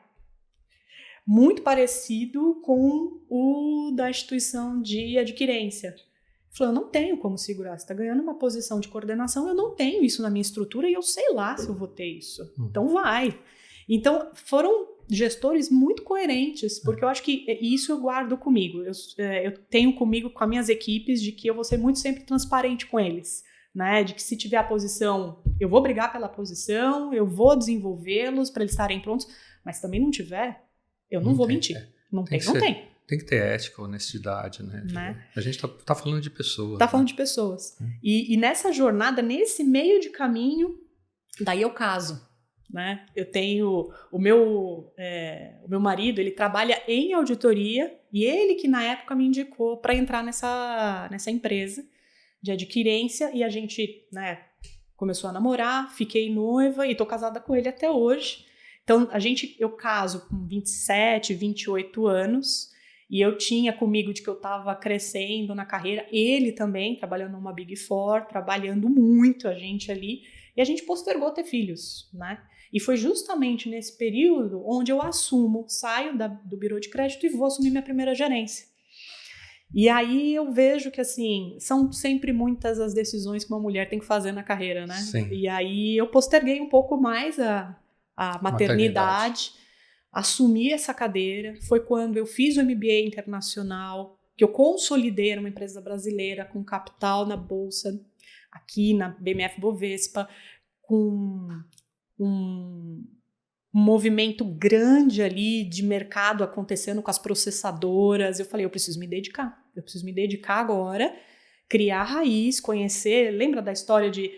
Muito parecido com o da instituição de adquirência. Ele falou, eu não tenho como segurar, você está ganhando uma posição de coordenação, eu não tenho isso na minha estrutura e eu sei lá se eu vou ter isso. Então vai. Então foram gestores muito coerentes, porque eu acho que isso eu guardo comigo. Eu tenho comigo, com as minhas equipes, de que eu vou ser muito sempre transparente com eles. Né, de que se tiver a posição, eu vou brigar pela posição, eu vou desenvolvê-los para eles estarem prontos, mas também não tiver, eu não vou mentir. Não tem. Tem que ter ética, honestidade, né? A gente tá falando de pessoas. Tá falando de pessoas. E nessa jornada, nesse meio de caminho, daí eu caso. Né? Eu tenho o meu marido, ele trabalha em auditoria e ele que na época me indicou para entrar nessa empresa de adquirência e a gente, né, começou a namorar, fiquei noiva e tô casada com ele até hoje. Então, eu caso com 27, 28 anos e eu tinha comigo de que eu estava crescendo na carreira, ele também, trabalhando numa Big Four, trabalhando muito, a gente ali, e a gente postergou ter filhos, né? E foi justamente nesse período onde eu saio do Bureau de Crédito e vou assumir minha primeira gerência. E aí eu vejo que, assim, são sempre muitas as decisões que uma mulher tem que fazer na carreira, né? Sim. E aí eu posterguei um pouco mais a maternidade, assumi essa cadeira. Foi quando eu fiz o MBA internacional, que eu consolidei uma empresa brasileira com capital na Bolsa, aqui na BMF Bovespa, com um movimento grande ali de mercado acontecendo com as processadoras. Eu falei, eu preciso me dedicar agora, criar raiz, conhecer, lembra da história de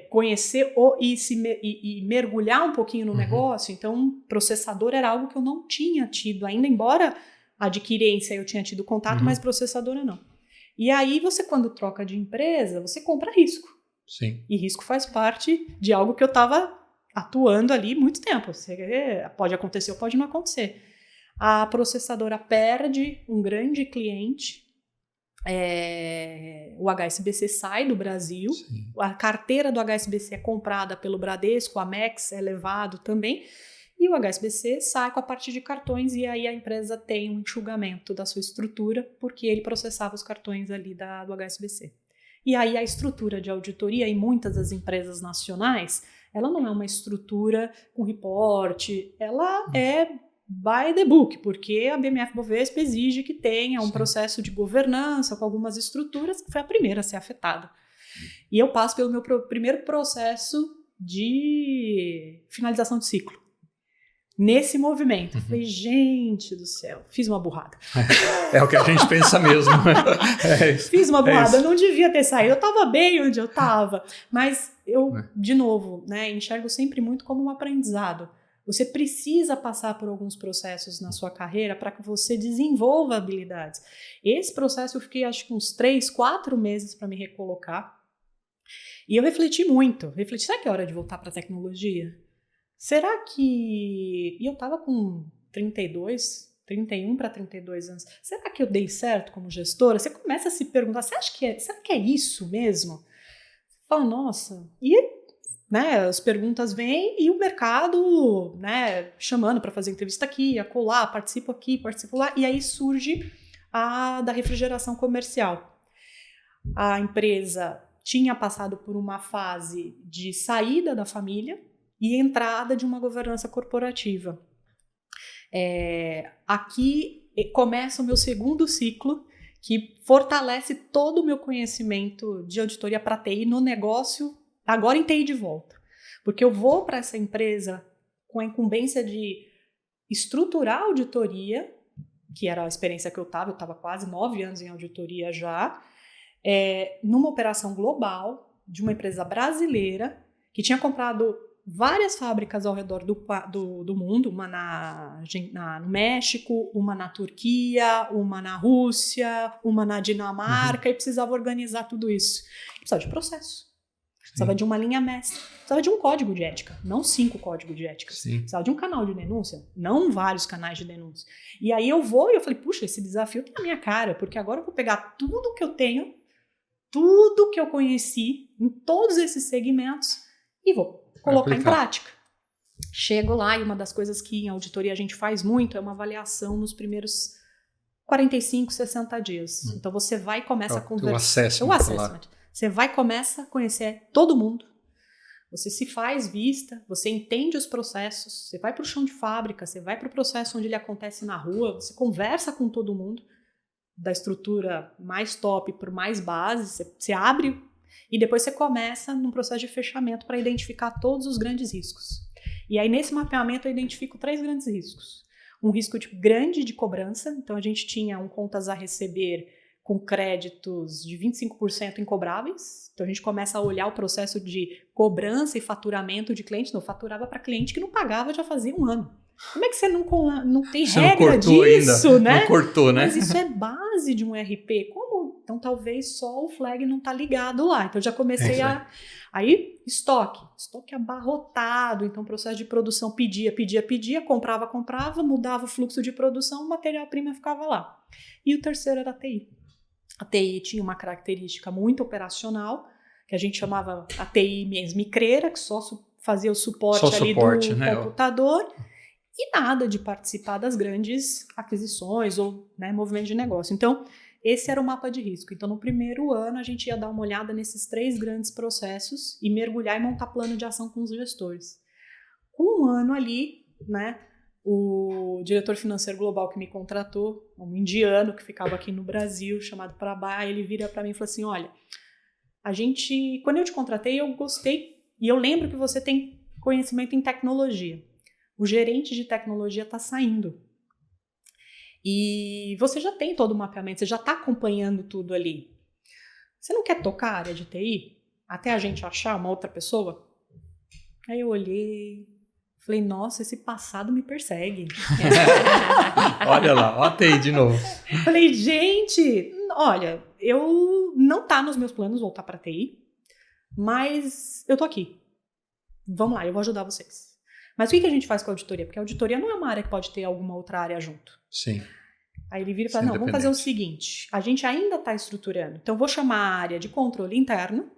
conhecer e mergulhar um pouquinho no negócio? Então, processador era algo que eu não tinha tido ainda, embora a adquirência eu tinha tido contato, mas processadora não. E aí você, quando troca de empresa, você compra risco. Sim. E risco faz parte de algo que eu estava atuando ali muito tempo. Pode acontecer ou pode não acontecer. A processadora perde um grande cliente, o HSBC sai do Brasil, a carteira do HSBC é comprada pelo Bradesco, a Amex é levado também, E o HSBC sai com a parte de cartões e aí a empresa tem um enxugamento da sua estrutura porque ele processava os cartões ali do HSBC. E aí a estrutura de auditoria em muitas das empresas nacionais, ela não é uma estrutura com reporte, ela é by the book, porque a BMF-Bovespa exige que tenha um processo de governança com algumas estruturas, que foi a primeira a ser afetada. E eu passo pelo meu primeiro processo de finalização de ciclo. Nesse movimento. Falei, gente do céu, fiz uma burrada. É o que a gente pensa mesmo. Fiz uma burrada, eu não devia ter saído, eu estava bem onde eu estava. Mas eu, de novo, né, enxergo sempre muito como um aprendizado. Você precisa passar por alguns processos na sua carreira para que você desenvolva habilidades. Esse processo eu fiquei acho que uns 3, 4 meses para me recolocar. E eu refleti muito. Será que é hora de voltar para a tecnologia? Será que... E eu tava com 31 para 32 anos. Será que eu dei certo como gestora? Você começa a se perguntar, será que é isso mesmo? Você fala, nossa... E, né, as perguntas vêm e o mercado, né, chamando para fazer entrevista aqui, acolá, participo aqui, participo lá. E aí surge a da refrigeração comercial. A empresa tinha passado por uma fase de saída da família e entrada de uma governança corporativa. Aqui começa o meu segundo ciclo, que fortalece todo o meu conhecimento de auditoria para TI no negócio, agora em TI de volta. Porque eu vou para essa empresa com a incumbência de estruturar a auditoria, que era a experiência que eu estava quase 9 anos em auditoria já, numa operação global de uma empresa brasileira que tinha comprado várias fábricas ao redor do mundo, uma no México, uma na Turquia, uma na Rússia, uma na Dinamarca, e precisava organizar tudo isso. Precisava de processo, precisava de uma linha mestra, precisava de um código de ética, não 5 códigos de ética, precisava de um canal de denúncia, não vários canais de denúncia. E aí eu falei, puxa, esse desafio tá na minha cara, porque agora eu vou pegar tudo que eu tenho, tudo que eu conheci em todos esses segmentos e vou colocar em prática. Chego lá e uma das coisas que em auditoria a gente faz muito é uma avaliação nos primeiros 45, 60 dias. Então você vai e começa a conversar. O assessment. Você vai e começa a conhecer todo mundo. Você se faz vista, você entende os processos, você vai para o chão de fábrica, você vai para o processo onde ele acontece na rua, você conversa com todo mundo, da estrutura mais top para o mais base, você abre e depois você começa num processo de fechamento para identificar todos os grandes riscos. E aí nesse mapeamento eu identifico 3 grandes riscos. Um risco grande de cobrança, então a gente tinha contas a receber com créditos de 25% incobráveis. Então a gente começa a olhar o processo de cobrança e faturamento de cliente. Não, faturava para cliente que não pagava já fazia 1 ano. Como é que você não tem você regra disso, ainda, né? Não cortou, né? Mas isso é base de um RP. Como? Então talvez só o flag não tá ligado lá. Então eu já comecei Aí, estoque abarrotado. Então processo de produção pedia, comprava, mudava o fluxo de produção, o matéria-prima ficava lá. E o terceiro era a TI. A TI tinha uma característica muito operacional, que a gente chamava a TI micreira, que só fazia o suporte ali do computador. E nada de participar das grandes aquisições ou, né, movimento de negócio. Então, esse era o mapa de risco. Então, no primeiro ano, a gente ia dar uma olhada nesses 3 grandes processos e mergulhar e montar plano de ação com os gestores. Com 1 ano ali, né, o diretor financeiro global que me contratou, um indiano que ficava aqui no Brasil, chamado Prabha, ele vira para mim e falou assim, olha, quando eu te contratei, eu gostei e eu lembro que você tem conhecimento em tecnologia. O gerente de tecnologia está saindo. E você já tem todo o mapeamento, você já está acompanhando tudo ali. Você não quer tocar a área de TI? Até a gente achar uma outra pessoa? Aí eu olhei, falei, nossa, esse passado me persegue. Olha lá, ó a TI de novo. Falei, gente, olha, não tá nos meus planos voltar para TI, mas eu tô aqui. Vamos lá, eu vou ajudar vocês. Mas o que a gente faz com a auditoria? Porque a auditoria não é uma área que pode ter alguma outra área junto. Sim. Aí ele vira e fala, não, vamos fazer o seguinte, a gente ainda está estruturando, então vou chamar a área de controle interno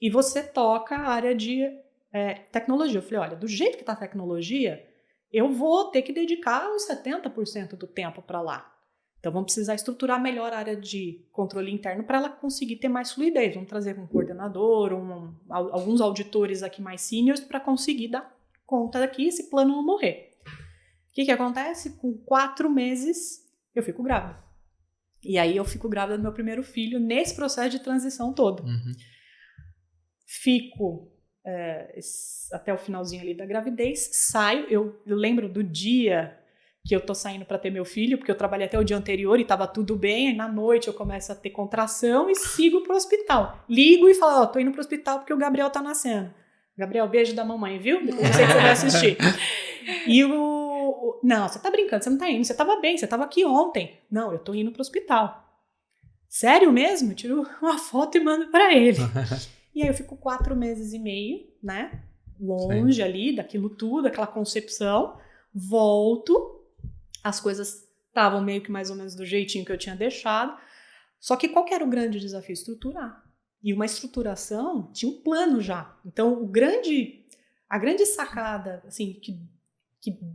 e você toca a área de tecnologia. Eu falei, olha, do jeito que está a tecnologia, eu vou ter que dedicar uns 70% do tempo para lá. Então, vamos precisar estruturar melhor a área de controle interno para ela conseguir ter mais fluidez. Vamos trazer um coordenador, alguns auditores aqui mais seniors para conseguir dar conta daqui e esse plano não morrer. O que acontece? Com 4 meses, eu fico grávida. E aí, eu fico grávida do meu primeiro filho nesse processo de transição todo. Fico até o finalzinho ali da gravidez, saio, eu lembro do dia que eu tô saindo para ter meu filho, porque eu trabalhei até o dia anterior e tava tudo bem, aí na noite eu começo a ter contração e sigo pro hospital. Ligo e falo, tô indo pro hospital porque o Gabriel tá nascendo. Gabriel, beijo da mamãe, viu? Depois eu sei que você vai assistir. E não, você tá brincando, você não tá indo, você tava bem, você tava aqui ontem. Não, eu tô indo pro hospital. Sério mesmo? Eu tiro uma foto e mando para ele. E aí eu fico 4 meses e meio, né? Longe ali daquilo tudo, aquela concepção. Volto. As coisas estavam meio que mais ou menos do jeitinho que eu tinha deixado. Só que qual que era o grande desafio? Estruturar. E uma estruturação tinha um plano já. Então, a grande sacada, assim, que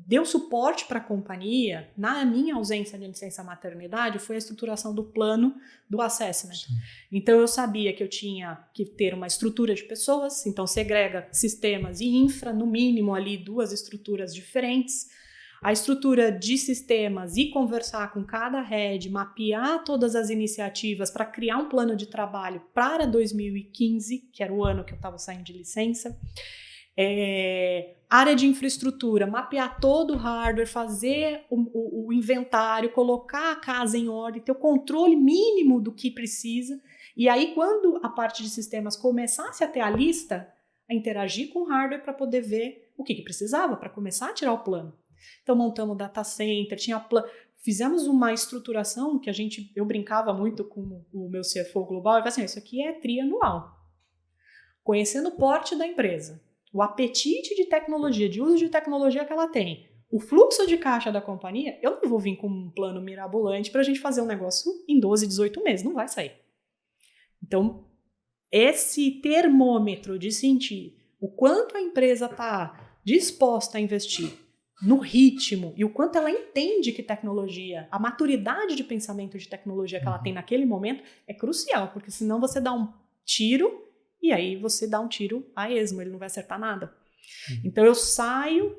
deu suporte para a companhia, na minha ausência de licença maternidade, foi a estruturação do plano do assessment. Sim. Então, eu sabia que eu tinha que ter uma estrutura de pessoas, então segrega sistemas e infra, no mínimo ali 2 estruturas diferentes. A estrutura de sistemas e conversar com cada head, mapear todas as iniciativas para criar um plano de trabalho para 2015, que era o ano que eu estava saindo de licença. Área de infraestrutura, mapear todo o hardware, fazer o inventário, colocar a casa em ordem, ter o controle mínimo do que precisa. E aí, quando a parte de sistemas começasse a ter a lista, a interagir com o hardware para poder ver o que precisava para começar a tirar o plano. Então, montamos o data center, fizemos uma estruturação que eu brincava muito com o meu CFO global, e falei assim, isso aqui é trianual. Conhecendo o porte da empresa, o apetite de tecnologia, de uso de tecnologia que ela tem, o fluxo de caixa da companhia, eu não vou vir com um plano mirabolante para a gente fazer um negócio em 12, 18 meses, não vai sair. Então, esse termômetro de sentir o quanto a empresa está disposta a investir no ritmo e o quanto ela entende que tecnologia, a maturidade de pensamento de tecnologia que ela tem naquele momento é crucial, porque senão você dá um tiro e aí você dá um tiro a esmo, ele não vai acertar nada. Então eu saio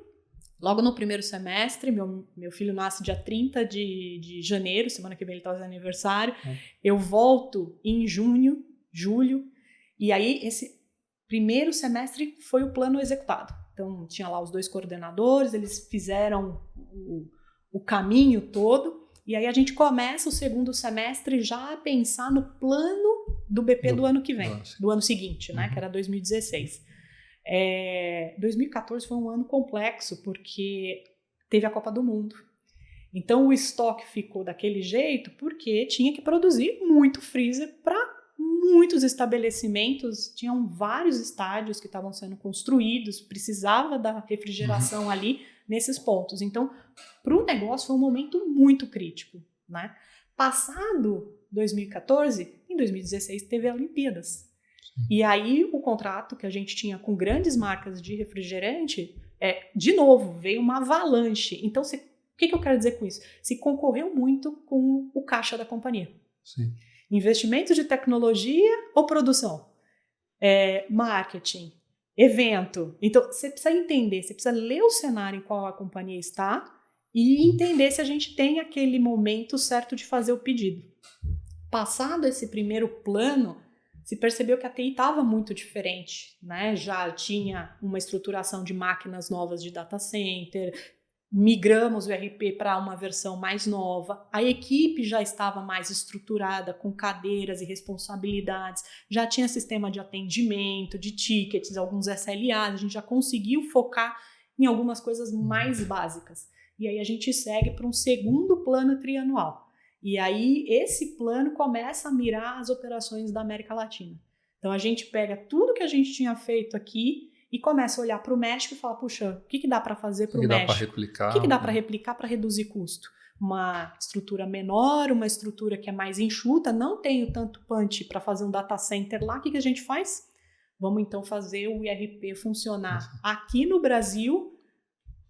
logo no primeiro semestre, meu filho nasce dia 30 de janeiro, semana que vem ele está fazendo aniversário, eu volto em julho, e aí esse primeiro semestre foi o plano executado. Então, tinha lá os 2 coordenadores, eles fizeram o caminho todo, e aí a gente começa o segundo semestre já a pensar no plano do BP do ano que vem, do ano seguinte, né, que era 2016. 2014 foi um ano complexo, porque teve a Copa do Mundo. Então, o estoque ficou daquele jeito porque tinha que produzir muito freezer para muitos estabelecimentos, tinham vários estádios que estavam sendo construídos, precisava da refrigeração ali nesses pontos. Então, para o negócio foi um momento muito crítico, né? Passado 2014, em 2016 teve a Olimpíadas. E aí o contrato que a gente tinha com grandes marcas de refrigerante, de novo, veio uma avalanche. Então, o que eu quero dizer com isso? Se concorreu muito com o caixa da companhia. Sim. Investimentos de tecnologia ou produção? Marketing, evento. Então, você precisa entender, você precisa ler o cenário em qual a companhia está e entender se a gente tem aquele momento certo de fazer o pedido. Passado esse primeiro plano, se percebeu que a TI estava muito diferente, né? Já tinha uma estruturação de máquinas novas de data center, migramos o ERP para uma versão mais nova, a equipe já estava mais estruturada, com cadeiras e responsabilidades, já tinha sistema de atendimento, de tickets, alguns SLAs, a gente já conseguiu focar em algumas coisas mais básicas. E aí a gente segue para um segundo plano trianual. E aí esse plano começa a mirar as operações da América Latina. Então a gente pega tudo que a gente tinha feito aqui e começa a olhar para o México e falar, puxa, o que dá para fazer para o México? O que dá para replicar para reduzir custo? Uma estrutura menor, uma estrutura que é mais enxuta, não tenho tanto punch para fazer um data center lá, o que a gente faz? Vamos então fazer o IRP funcionar aqui no Brasil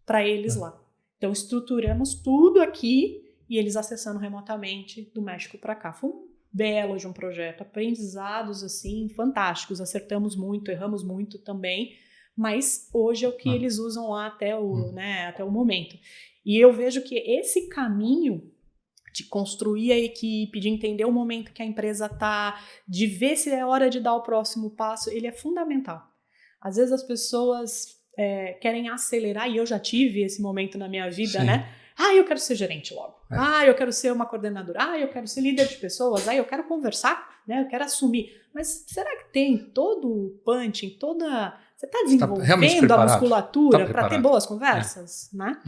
para eles lá. Então, estruturamos tudo aqui e eles acessando remotamente do México para cá. Foi um belo de um projeto, aprendizados assim fantásticos, acertamos muito, erramos muito também, mas hoje é o que eles usam lá até o momento. E eu vejo que esse caminho de construir a equipe, de entender o momento que a empresa está, de ver se é hora de dar o próximo passo, ele é fundamental. Às vezes as pessoas querem acelerar, e eu já tive esse momento na minha vida, Sim. né? Eu quero ser gerente logo. Eu quero ser uma coordenadora. Eu quero ser líder de pessoas. Eu quero conversar, né? Eu quero assumir. Mas será que tem todo o punching, você está desenvolvendo a musculatura para ter boas conversas, né?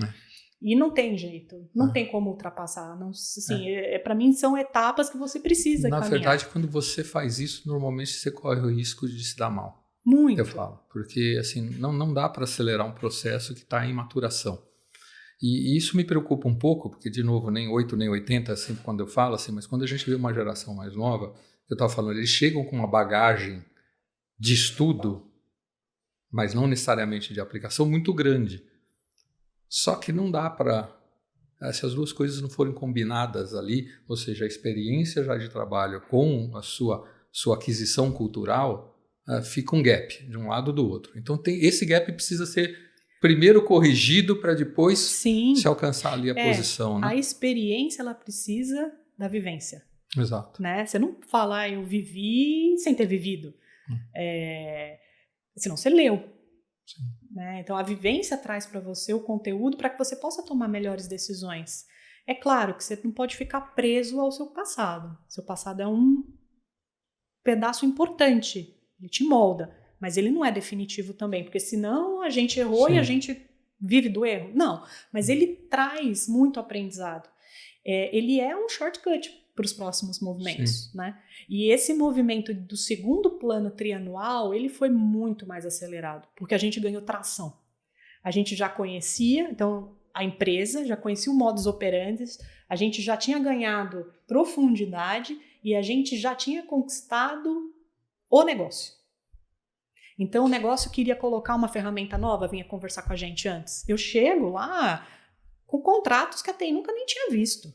E não tem jeito, não tem como ultrapassar. Não, assim, para mim são etapas que você precisa caminhar. Na verdade, quando você faz isso, normalmente você corre o risco de se dar mal. Muito. Eu falo, porque assim, não dá para acelerar um processo que está em maturação. E isso me preocupa um pouco, porque, de novo, nem 8 nem 80, sempre quando eu falo assim, mas quando a gente vê uma geração mais nova, eu estava falando, eles chegam com uma bagagem de estudo, mas não necessariamente de aplicação, muito grande. Só que não dá para, se as duas coisas não forem combinadas ali, ou seja, a experiência já de trabalho com a sua aquisição cultural, fica um gap de um lado ou do outro. Então esse gap precisa ser primeiro corrigido para depois se alcançar ali a posição. Né? A experiência ela precisa da vivência. Exato. Né? Você não fala, eu vivi sem ter vivido. Senão você leu. Sim. Né? Então a vivência traz para você o conteúdo para que você possa tomar melhores decisões. É claro que você não pode ficar preso ao seu passado. Seu passado é um pedaço importante, ele te molda, mas ele não é definitivo também, porque senão a gente errou e a gente vive do erro. Não, mas ele traz muito aprendizado. Ele é um shortcut para os próximos movimentos, né? E esse movimento do segundo plano trianual, ele foi muito mais acelerado, porque a gente ganhou tração. A gente já conhecia, então a empresa já conhecia o modus operandi, a gente já tinha ganhado profundidade e a gente já tinha conquistado o negócio. Então o negócio queria colocar uma ferramenta nova, vinha conversar com a gente antes. Eu chego lá com contratos que a TI nunca nem tinha visto.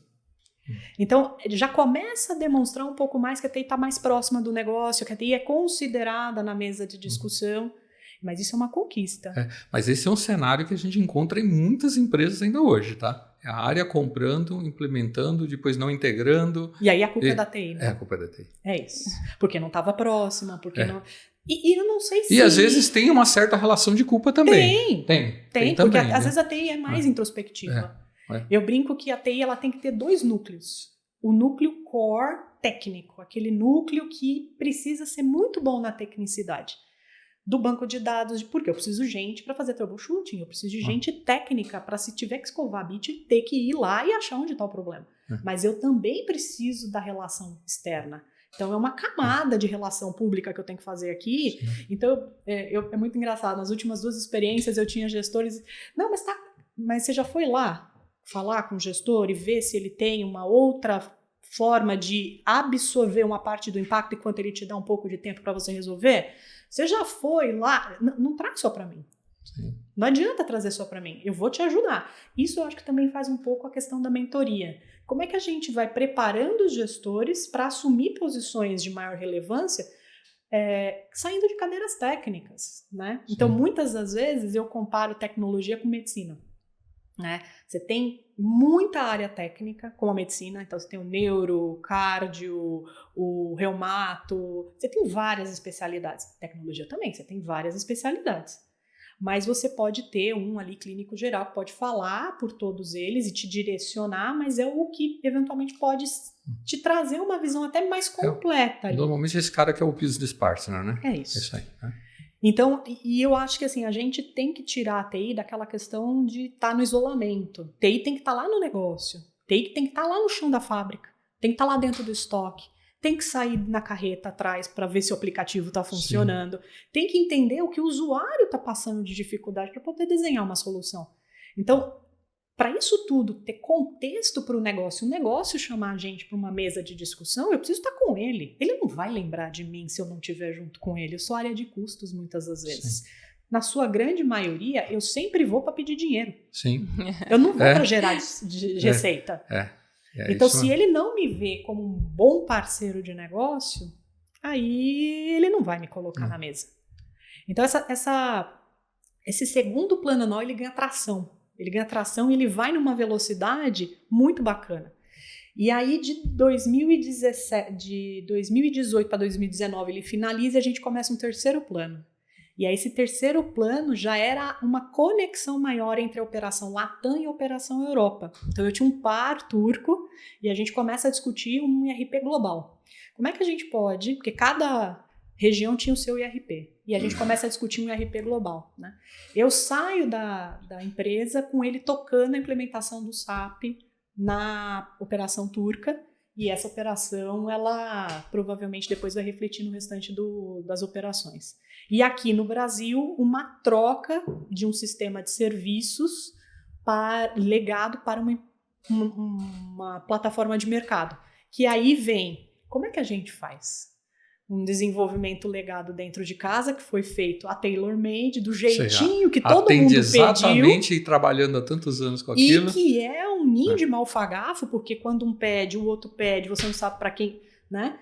Então, já começa a demonstrar um pouco mais que a TI está mais próxima do negócio, que a TI é considerada na mesa de discussão, mas isso é uma conquista. Mas esse é um cenário que a gente encontra em muitas empresas ainda hoje, tá? É a área comprando, implementando, depois não integrando. E aí a culpa é da TI, né? A culpa é da TI. É isso. Porque não estava próxima, porque não... E eu não sei se... E às vezes tem uma certa relação de culpa também. Tem porque também, às vezes a TI é mais introspectiva. Eu brinco que a TI ela tem que ter 2 núcleos. O núcleo core técnico, aquele núcleo que precisa ser muito bom na tecnicidade. Do banco de dados, porque eu preciso de gente para fazer troubleshooting, eu preciso de gente técnica para, se tiver que escovar bit, ter que ir lá e achar onde está o problema. Mas eu também preciso da relação externa. Então, é uma camada de relação pública que eu tenho que fazer aqui. Então, é muito engraçado. Nas últimas 2 experiências, eu tinha gestores... Não, mas você já foi lá falar com o gestor e ver se ele tem uma outra forma de absorver uma parte do impacto enquanto ele te dá um pouco de tempo para você resolver? Você já foi lá? Não traz só para mim. Sim. Não adianta trazer só para mim. Eu vou te ajudar. Isso eu acho que também faz um pouco a questão da mentoria. Como é que a gente vai preparando os gestores para assumir posições de maior relevância saindo de cadeiras técnicas, né? Então, muitas das vezes, eu comparo tecnologia com medicina. Né? Você tem muita área técnica, como a medicina, então você tem o neuro, o cardio, o reumato, você tem várias especialidades. Tecnologia também, você tem várias especialidades. Mas você pode ter um ali clínico geral que pode falar por todos eles e te direcionar, mas é o que eventualmente pode te trazer uma visão até mais completa. Normalmente esse cara que é o business partner, né? É isso. É isso aí, né? Então, e eu acho que assim, a gente tem que tirar a TI daquela questão de estar no isolamento. TI tem que estar lá no negócio. TI tem que estar lá no chão da fábrica. Tem que estar lá dentro do estoque. Tem que sair na carreta atrás para ver se o aplicativo está funcionando. Tem que entender o que o usuário está passando de dificuldade para poder desenhar uma solução. Então, para isso tudo, ter contexto para o negócio chamar a gente para uma mesa de discussão, eu preciso estar com ele. Ele não vai lembrar de mim se eu não estiver junto com ele. Eu sou área de custos muitas das vezes. na sua grande maioria, eu sempre vou para pedir dinheiro. Sim. Eu não vou para gerar receita. Então, se ele não me vê como um bom parceiro de negócio, aí ele não vai me colocar na mesa. Então, esse segundo plano anual, ele ganha tração. Ele ganha tração e ele vai numa velocidade muito bacana. E aí, de 2018 para 2019, ele finaliza e a gente começa um terceiro plano. E aí, esse terceiro plano já era uma conexão maior entre a Operação Latam e a Operação Europa. Então, eu tinha um par turco e a gente começa a discutir um IRP global. Como é que a gente pode... Porque cada região tinha o seu IRP. E a gente começa a discutir um IRP global, né? Eu saio da empresa com ele tocando a implementação do SAP na operação turca, e essa operação, ela provavelmente depois vai refletir no restante das operações. E aqui no Brasil, uma troca de um sistema de serviços legado para uma plataforma de mercado. Que aí vem, como é que a gente faz? Um desenvolvimento legado dentro de casa que foi feito a tailor-made, do jeitinho que todo mundo pediu. Exatamente, e trabalhando há tantos anos com aquilo. E que é um ninho de malfagafo, porque quando um pede, o outro pede, você não sabe para quem, né?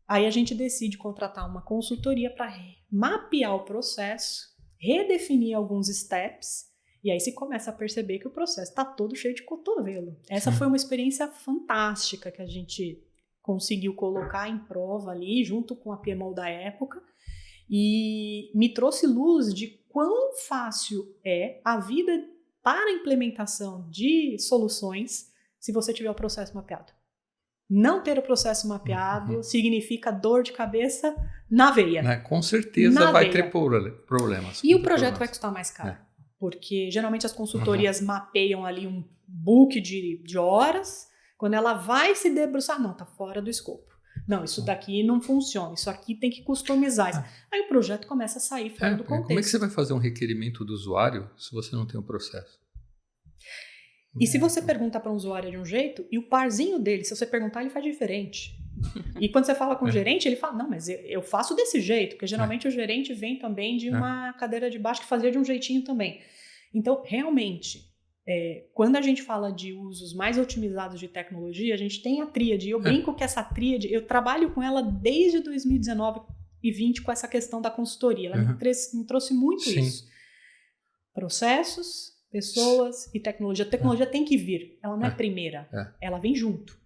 Aí a gente decide contratar uma consultoria para mapear o processo, redefinir alguns steps, e aí se começa a perceber que o processo está todo cheio de cotovelo. Essa foi uma experiência fantástica que a gente conseguiu colocar em prova ali, junto com a PMO da época, e me trouxe luz de quão fácil é a vida para a implementação de soluções se você tiver o processo mapeado. Não ter o processo mapeado significa dor de cabeça na veia. Com certeza vai ter problemas. E o projeto vai custar mais caro. Porque geralmente as consultorias mapeiam ali um book de horas. Quando ela vai se debruçar, não, tá fora do escopo. Não, isso daqui não funciona, isso aqui tem que customizar. Aí o projeto começa a sair fora do contexto. Como é que você vai fazer um requerimento do usuário se você não tem um processo? E se você pergunta para um usuário de um jeito, e o parzinho dele, se você perguntar, ele faz diferente. E quando você fala com o gerente, ele fala, não, mas eu faço desse jeito, porque geralmente o gerente vem também de uma cadeira de baixo que fazia de um jeitinho também. Então, realmente... quando a gente fala de usos mais otimizados de tecnologia, a gente tem a tríade. Eu brinco que essa tríade, eu trabalho com ela desde 2019 e 20 com essa questão da consultoria. Ela me trouxe muito isso. Processos, pessoas e tecnologia. A tecnologia tem que vir. Ela não é primeira. Ela vem junto.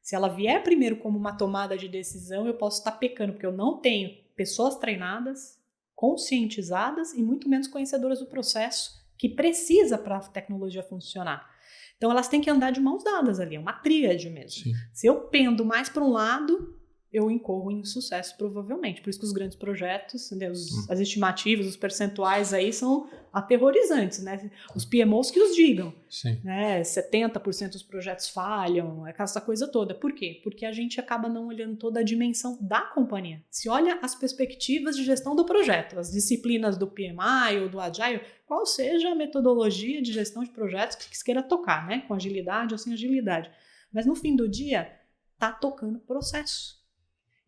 Se ela vier primeiro como uma tomada de decisão, eu posso estar pecando, porque eu não tenho pessoas treinadas, conscientizadas e muito menos conhecedoras do processo que precisa para a tecnologia funcionar. Então, elas têm que andar de mãos dadas ali, é uma tríade mesmo. Sim. Se eu pendo mais para um lado, eu incorro em sucesso, provavelmente. Por isso que os grandes projetos, né, as estimativas, os percentuais aí são aterrorizantes, né? Os PMOs que os digam. Sim. Né? 70% dos projetos falham, essa coisa toda. Por quê? Porque a gente acaba não olhando toda a dimensão da companhia. Se olha as perspectivas de gestão do projeto, as disciplinas do PMI ou do Agile, qual seja a metodologia de gestão de projetos que se queira tocar, né? Com agilidade ou sem agilidade. Mas no fim do dia, está tocando processo.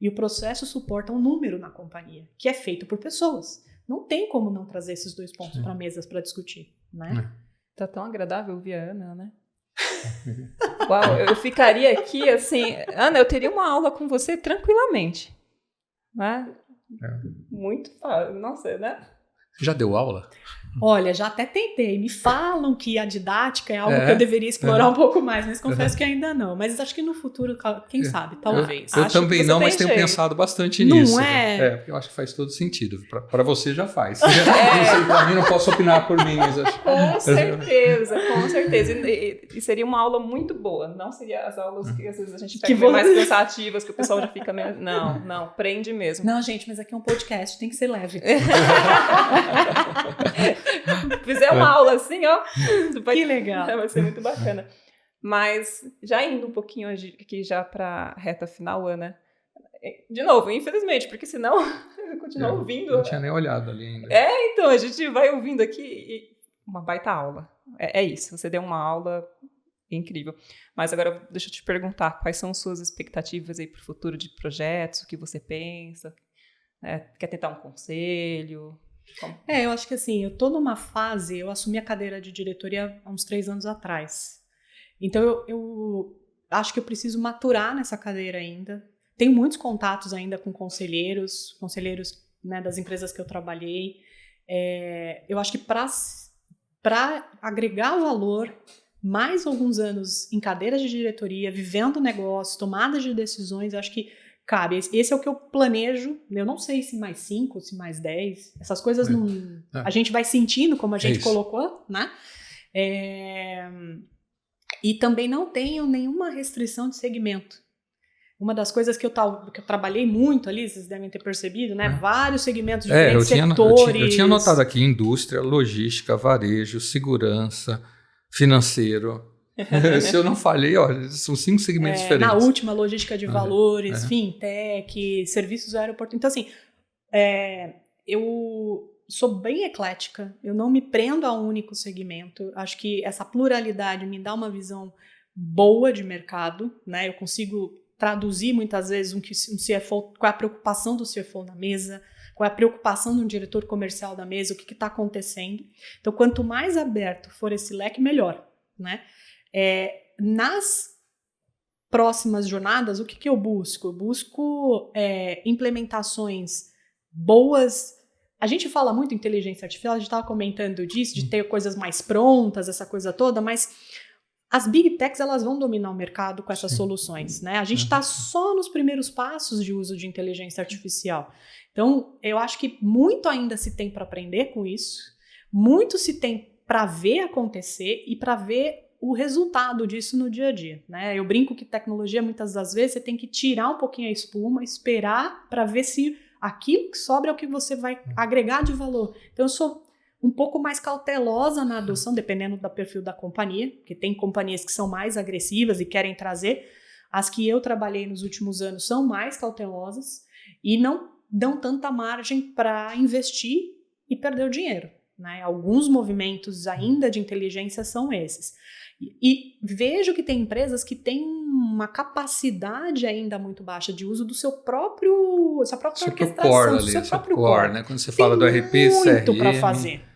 E o processo suporta um número na companhia, que é feito por pessoas. Não tem como não trazer esses dois pontos para mesas para discutir, né? Tá tão agradável ouvir a Ana, né? Uau, eu ficaria aqui assim... Ana, eu teria uma aula com você tranquilamente. Né? Muito fácil. Nossa, né? Já deu aula? Olha, já até tentei. Me falam que a didática é algo que eu deveria explorar um pouco mais, mas confesso que ainda não. Mas acho que no futuro, quem sabe, talvez. Eu também não, mas tenho pensado bastante nisso. Não é? Eu acho que faz todo sentido. Para você já faz. Para mim, não posso opinar por mim, mas acho... Com certeza, com certeza. E seria uma aula muito boa. Não seria as aulas que às vezes a gente pega mais cansativas, que o pessoal já fica meio... Não, prende mesmo. Não, gente, mas aqui é um podcast, tem que ser leve. Fizer uma aula assim, ó. Que legal. Vai ser muito bacana. Mas, já indo um pouquinho aqui já para a reta final, Ana. De novo, infelizmente, porque senão eu continuo ouvindo. Não tinha nem olhado ali ainda. Então, a gente vai ouvindo aqui e uma baita aula. É isso, você deu uma aula incrível. Mas agora, deixa eu te perguntar, quais são suas expectativas aí para o futuro de projetos, o que você pensa? Quer tentar um conselho? Eu acho que assim, eu tô numa fase, eu assumi a cadeira de diretoria há uns 3 anos atrás. Então eu acho que eu preciso maturar nessa cadeira ainda. Tenho muitos contatos ainda com conselheiros, né, das empresas que eu trabalhei. Eu acho que para agregar valor, mais alguns anos em cadeiras de diretoria, vivendo negócio, tomadas de decisões, eu acho que cabe. Esse é o que eu planejo. Eu não sei se mais 5, se mais 10. Essas coisas a gente vai sentindo, como a gente colocou, né? E também não tenho nenhuma restrição de segmento. Uma das coisas que eu trabalhei muito ali, vocês devem ter percebido, né? Vários segmentos diferentes, setores. Eu tinha notado aqui indústria, logística, varejo, segurança, financeiro. Se eu não falei, são 5 segmentos diferentes. Na última, logística de valores, fintech, serviços do aeroporto. Então, assim, eu sou bem eclética, eu não me prendo a um único segmento. Acho que essa pluralidade me dá uma visão boa de mercado, né? Eu consigo traduzir muitas vezes um CFO, qual é a preocupação do CFO na mesa, qual é a preocupação de um diretor comercial da mesa, o que está acontecendo. Então, quanto mais aberto for esse leque, melhor, né? Nas próximas jornadas, o que eu busco? Eu busco implementações boas. A gente fala muito em inteligência artificial, a gente estava comentando disso, de ter coisas mais prontas, essa coisa toda, mas as big techs, elas vão dominar o mercado com essas soluções, né? A gente está só nos primeiros passos de uso de inteligência artificial. Então, eu acho que muito ainda se tem para aprender com isso, muito se tem para ver acontecer e para ver o resultado disso no dia a dia, né? Eu brinco que tecnologia, muitas das vezes, você tem que tirar um pouquinho a espuma, esperar para ver se aquilo que sobra é o que você vai agregar de valor. Então, eu sou um pouco mais cautelosa na adoção, dependendo do perfil da companhia, porque tem companhias que são mais agressivas e querem trazer. As que eu trabalhei nos últimos anos são mais cautelosas e não dão tanta margem para investir e perder o dinheiro, né? Alguns movimentos ainda de inteligência são esses. E vejo que tem empresas que têm uma capacidade ainda muito baixa de uso do sua própria orquestração, do seu próprio core, né? Quando você fala do RP, muito para fazer.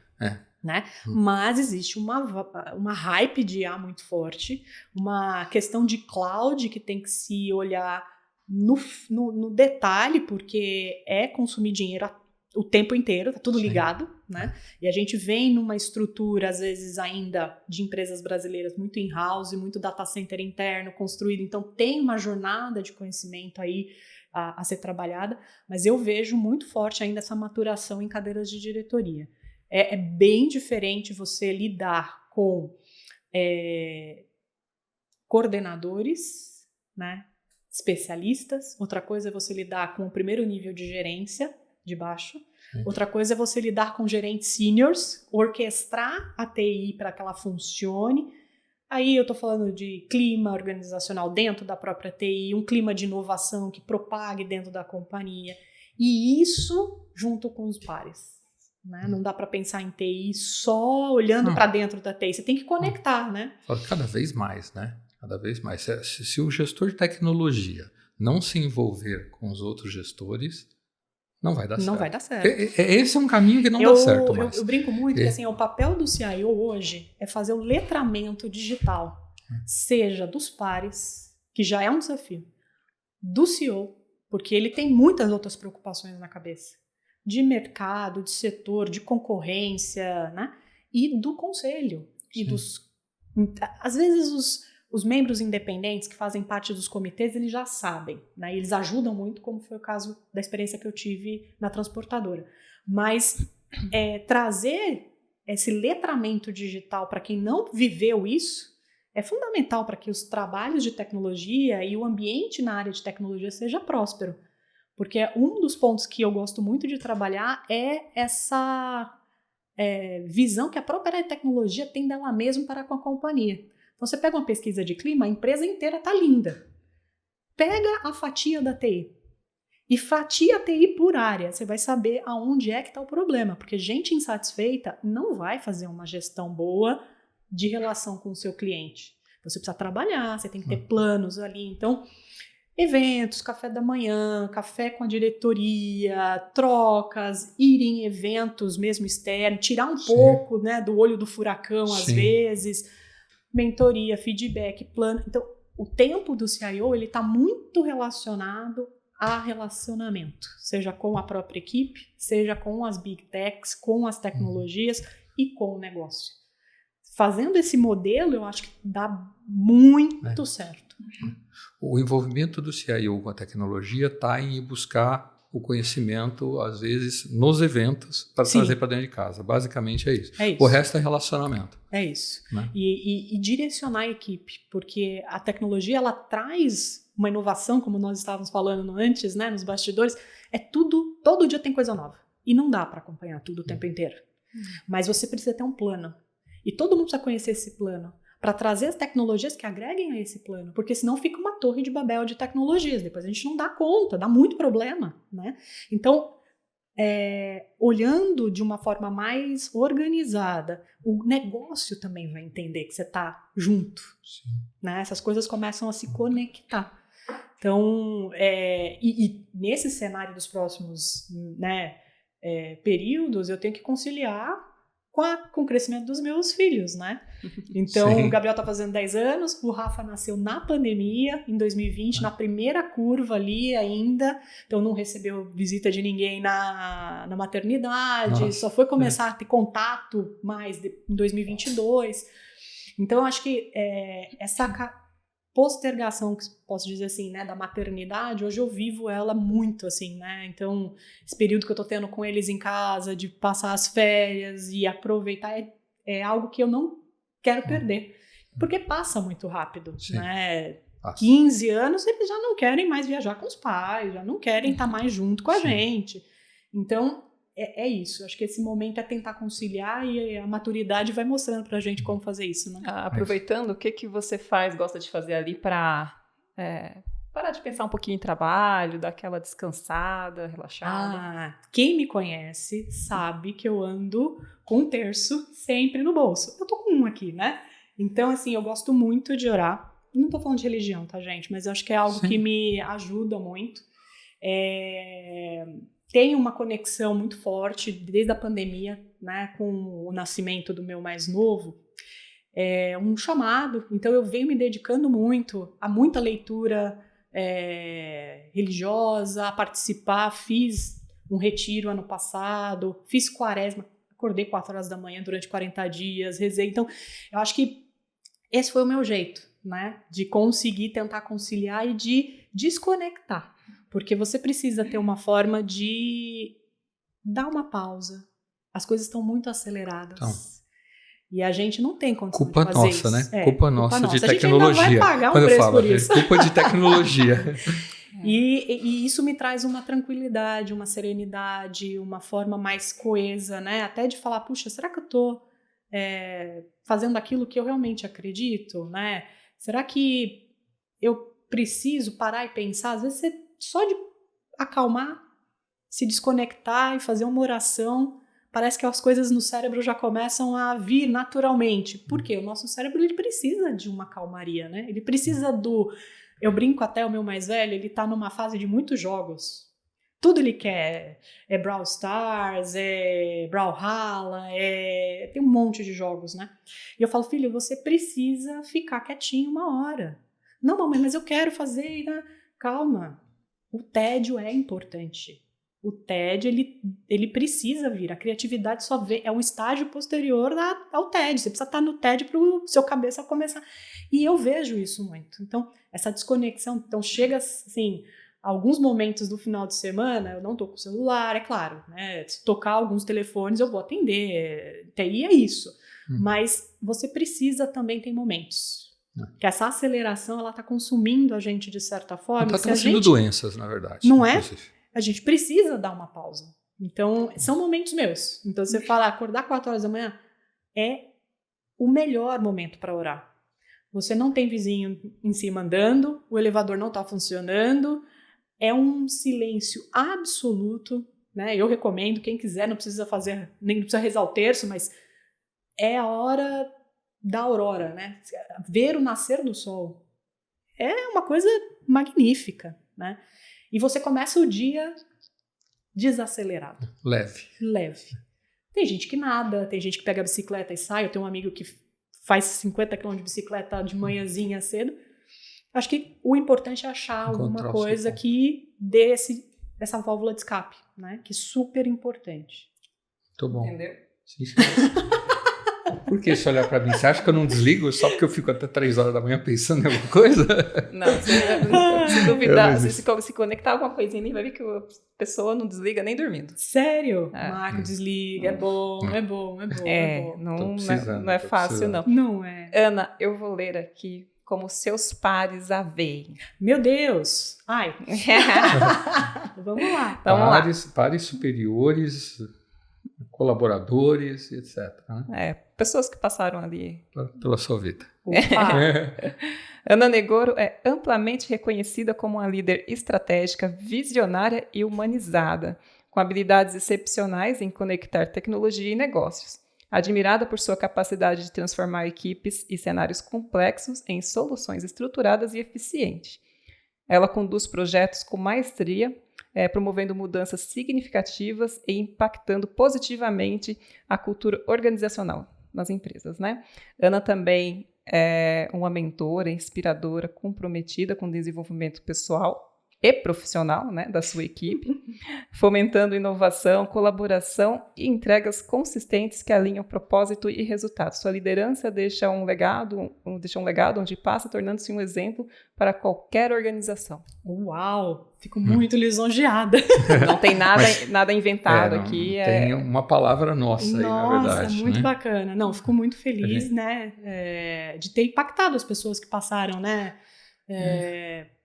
Né? Mas existe uma hype de IA muito forte, uma questão de cloud que tem que se olhar no detalhe, porque consumir dinheiro o tempo inteiro, tá tudo ligado, né? E a gente vem numa estrutura, às vezes ainda, de empresas brasileiras muito in-house, muito data center interno construído, então tem uma jornada de conhecimento aí a ser trabalhada, mas eu vejo muito forte ainda essa maturação em cadeiras de diretoria. É bem diferente você lidar com coordenadores, né, especialistas. Outra coisa é você lidar com o primeiro nível de gerência, de baixo. Outra coisa é você lidar com gerentes seniors, orquestrar a TI para que ela funcione. Aí eu estou falando de clima organizacional dentro da própria TI, um clima de inovação que propague dentro da companhia. E isso junto com os pares. Né? Não dá para pensar em TI só olhando para dentro da TI. Você tem que conectar, né? Cada vez mais, né? Cada vez mais. Se o gestor de tecnologia não se envolver com os outros gestores, não vai dar certo. Não vai dar certo. Esse é um caminho que não dá certo mais. Eu brinco muito que assim, o papel do CIO hoje é fazer o letramento digital, seja dos pares, que já é um desafio, do CEO, porque ele tem muitas outras preocupações na cabeça, de mercado, de setor, de concorrência, né? E do conselho. E às vezes os membros independentes que fazem parte dos comitês, eles já sabem, né? Eles ajudam muito, como foi o caso da experiência que eu tive na transportadora. Mas trazer esse letramento digital para quem não viveu isso é fundamental para que os trabalhos de tecnologia e o ambiente na área de tecnologia seja próspero. Porque um dos pontos que eu gosto muito de trabalhar é essa visão que a própria tecnologia tem dela mesma para com a companhia. Então, você pega uma pesquisa de clima, a empresa inteira está linda. Pega a fatia da TI e fatia a TI por área. Você vai saber aonde é que está o problema, porque gente insatisfeita não vai fazer uma gestão boa de relação com o seu cliente. Então, você precisa trabalhar, você tem que ter planos ali. Então, Eventos, café da manhã, café com a diretoria, trocas, ir em eventos mesmo externos, tirar um pouco, né, do olho do furacão às vezes, mentoria, feedback, plano. Então, o tempo do CIO ele está muito relacionado a relacionamento, seja com a própria equipe, seja com as big techs, com as tecnologias e com o negócio. Fazendo esse modelo, eu acho que dá muito certo. O envolvimento do CIO com a tecnologia está em ir buscar o conhecimento, às vezes, nos eventos, para trazer para dentro de casa. Basicamente é isso. O resto é relacionamento. É isso. Né? E direcionar a equipe, porque a tecnologia ela traz uma inovação, como nós estávamos falando antes, né, nos bastidores, todo dia tem coisa nova. E não dá para acompanhar tudo o tempo inteiro. Mas você precisa ter um plano. E todo mundo precisa conhecer esse plano para trazer as tecnologias que agreguem a esse plano, porque senão fica uma torre de Babel de tecnologias, depois a gente não dá conta, dá muito problema, né? Então, olhando de uma forma mais organizada, o negócio também vai entender que você está junto, né? Essas coisas começam a se conectar. Então, e nesse cenário dos próximos, né, períodos, eu tenho que conciliar com o crescimento dos meus filhos, né? Então, o Gabriel tá fazendo 10 anos, o Rafa nasceu na pandemia, em 2020, na primeira curva ali ainda, então não recebeu visita de ninguém na maternidade, só foi começar a ter contato mais em 2022. Então, eu acho que essa postergação, que posso dizer assim, né, da maternidade, hoje eu vivo ela muito, assim, né, então esse período que eu tô tendo com eles em casa, de passar as férias e aproveitar, é algo que eu não quero perder, porque passa muito rápido, né, 15 anos eles já não querem mais viajar com os pais, já não querem estar mais junto com a gente, então é isso, acho que esse momento é tentar conciliar e a maturidade vai mostrando pra gente como fazer isso, né? Aproveitando, o que você gosta de fazer ali para parar de pensar um pouquinho em trabalho, dar aquela descansada, relaxada? Quem me conhece sabe que eu ando com um terço sempre no bolso. Eu tô com um aqui, né? Então, assim, eu gosto muito de orar. Não tô falando de religião, tá, gente? Mas eu acho que é algo que me ajuda muito. Tenho uma conexão muito forte desde a pandemia, né, com o nascimento do meu mais novo, um chamado, então eu venho me dedicando muito a muita leitura religiosa, a participar, fiz um retiro ano passado, fiz quaresma, acordei 4 horas da manhã durante 40 dias, rezei, então eu acho que esse foi o meu jeito, né, de conseguir tentar conciliar e de desconectar. Porque você precisa ter uma forma de dar uma pausa. As coisas estão muito aceleradas. Então, e a gente não tem condição de fazer isso. Né? Culpa nossa de tecnologia. A gente ainda vai pagar um preço por isso. Culpa de tecnologia. E isso me traz uma tranquilidade, uma serenidade, uma forma mais coesa, né? Até de falar, puxa, será que eu estou fazendo aquilo que eu realmente acredito? Né? Será que eu preciso parar e pensar? Às vezes você só de acalmar, se desconectar e fazer uma oração, parece que as coisas no cérebro já começam a vir naturalmente. Por quê? O nosso cérebro ele precisa de uma calmaria, né? Ele precisa eu brinco até o meu mais velho, ele tá numa fase de muitos jogos. Tudo ele quer. É Brawl Stars, é Brawlhalla, tem um monte de jogos, né? E eu falo, filho, você precisa ficar quietinho uma hora. Não, mamãe, mas eu quero fazer, né? Calma. O tédio é importante. O tédio, ele precisa vir. A criatividade só é um estágio posterior ao tédio. Você precisa estar no tédio para o seu cabeça começar. E eu vejo isso muito. Então, essa desconexão. Então, chega assim, alguns momentos do final de semana, eu não estou com o celular, é claro. Né? Se tocar alguns telefones, eu vou atender. TI é isso. Mas você precisa também ter momentos. Que essa aceleração, ela está consumindo a gente de certa forma. Está trazendo doenças, na verdade. Não é? A gente precisa dar uma pausa. Então, são momentos meus. Então, você fala, acordar 4 horas da manhã é o melhor momento para orar. Você não tem vizinho em cima andando, o elevador não está funcionando, é um silêncio absoluto, né? Eu recomendo, quem quiser, não precisa fazer, nem precisa rezar o terço, mas é a hora da aurora, né? Ver o nascer do sol é uma coisa magnífica, né? E você começa o dia desacelerado. Leve. Tem gente que nada, tem gente que pega a bicicleta e sai. Eu tenho um amigo que faz 50 km de bicicleta de manhãzinha cedo. Acho que o importante é achar alguma coisa que dê essa válvula de escape, né? Que é super importante. Muito bom. Entendeu? Sim. Por que você olhar pra mim? Você acha que eu não desligo só porque eu fico até 3 horas da manhã pensando em alguma coisa? Não, se duvidar, se conectar a alguma coisinha, nem vai ver que a pessoa não desliga nem dormindo. Sério? Marco, desliga. É bom. Não é fácil, não. Não é. Ana, eu vou ler aqui como seus pares a veem. Meu Deus! Ai! Vamos lá. Pares superiores, colaboradores, etc. Né? Pessoas que passaram ali pela sua vida. Ana Negoro é amplamente reconhecida como uma líder estratégica, visionária e humanizada, com habilidades excepcionais em conectar tecnologia e negócios. Admirada por sua capacidade de transformar equipes e cenários complexos em soluções estruturadas e eficientes. Ela conduz projetos com maestria, promovendo mudanças significativas e impactando positivamente a cultura organizacional nas empresas, né? Ana também é uma mentora, inspiradora, comprometida com o desenvolvimento pessoal e profissional, né, da sua equipe, fomentando inovação, colaboração e entregas consistentes que alinham propósito e resultado. Sua liderança deixa um legado onde passa, tornando-se um exemplo para qualquer organização. Uau! Fico muito lisonjeada. Não tem nada inventado aqui. Tem uma palavra nossa aí, na verdade. Nossa, muito né? bacana. Não, fico muito feliz, né, de ter impactado as pessoas que passaram, né,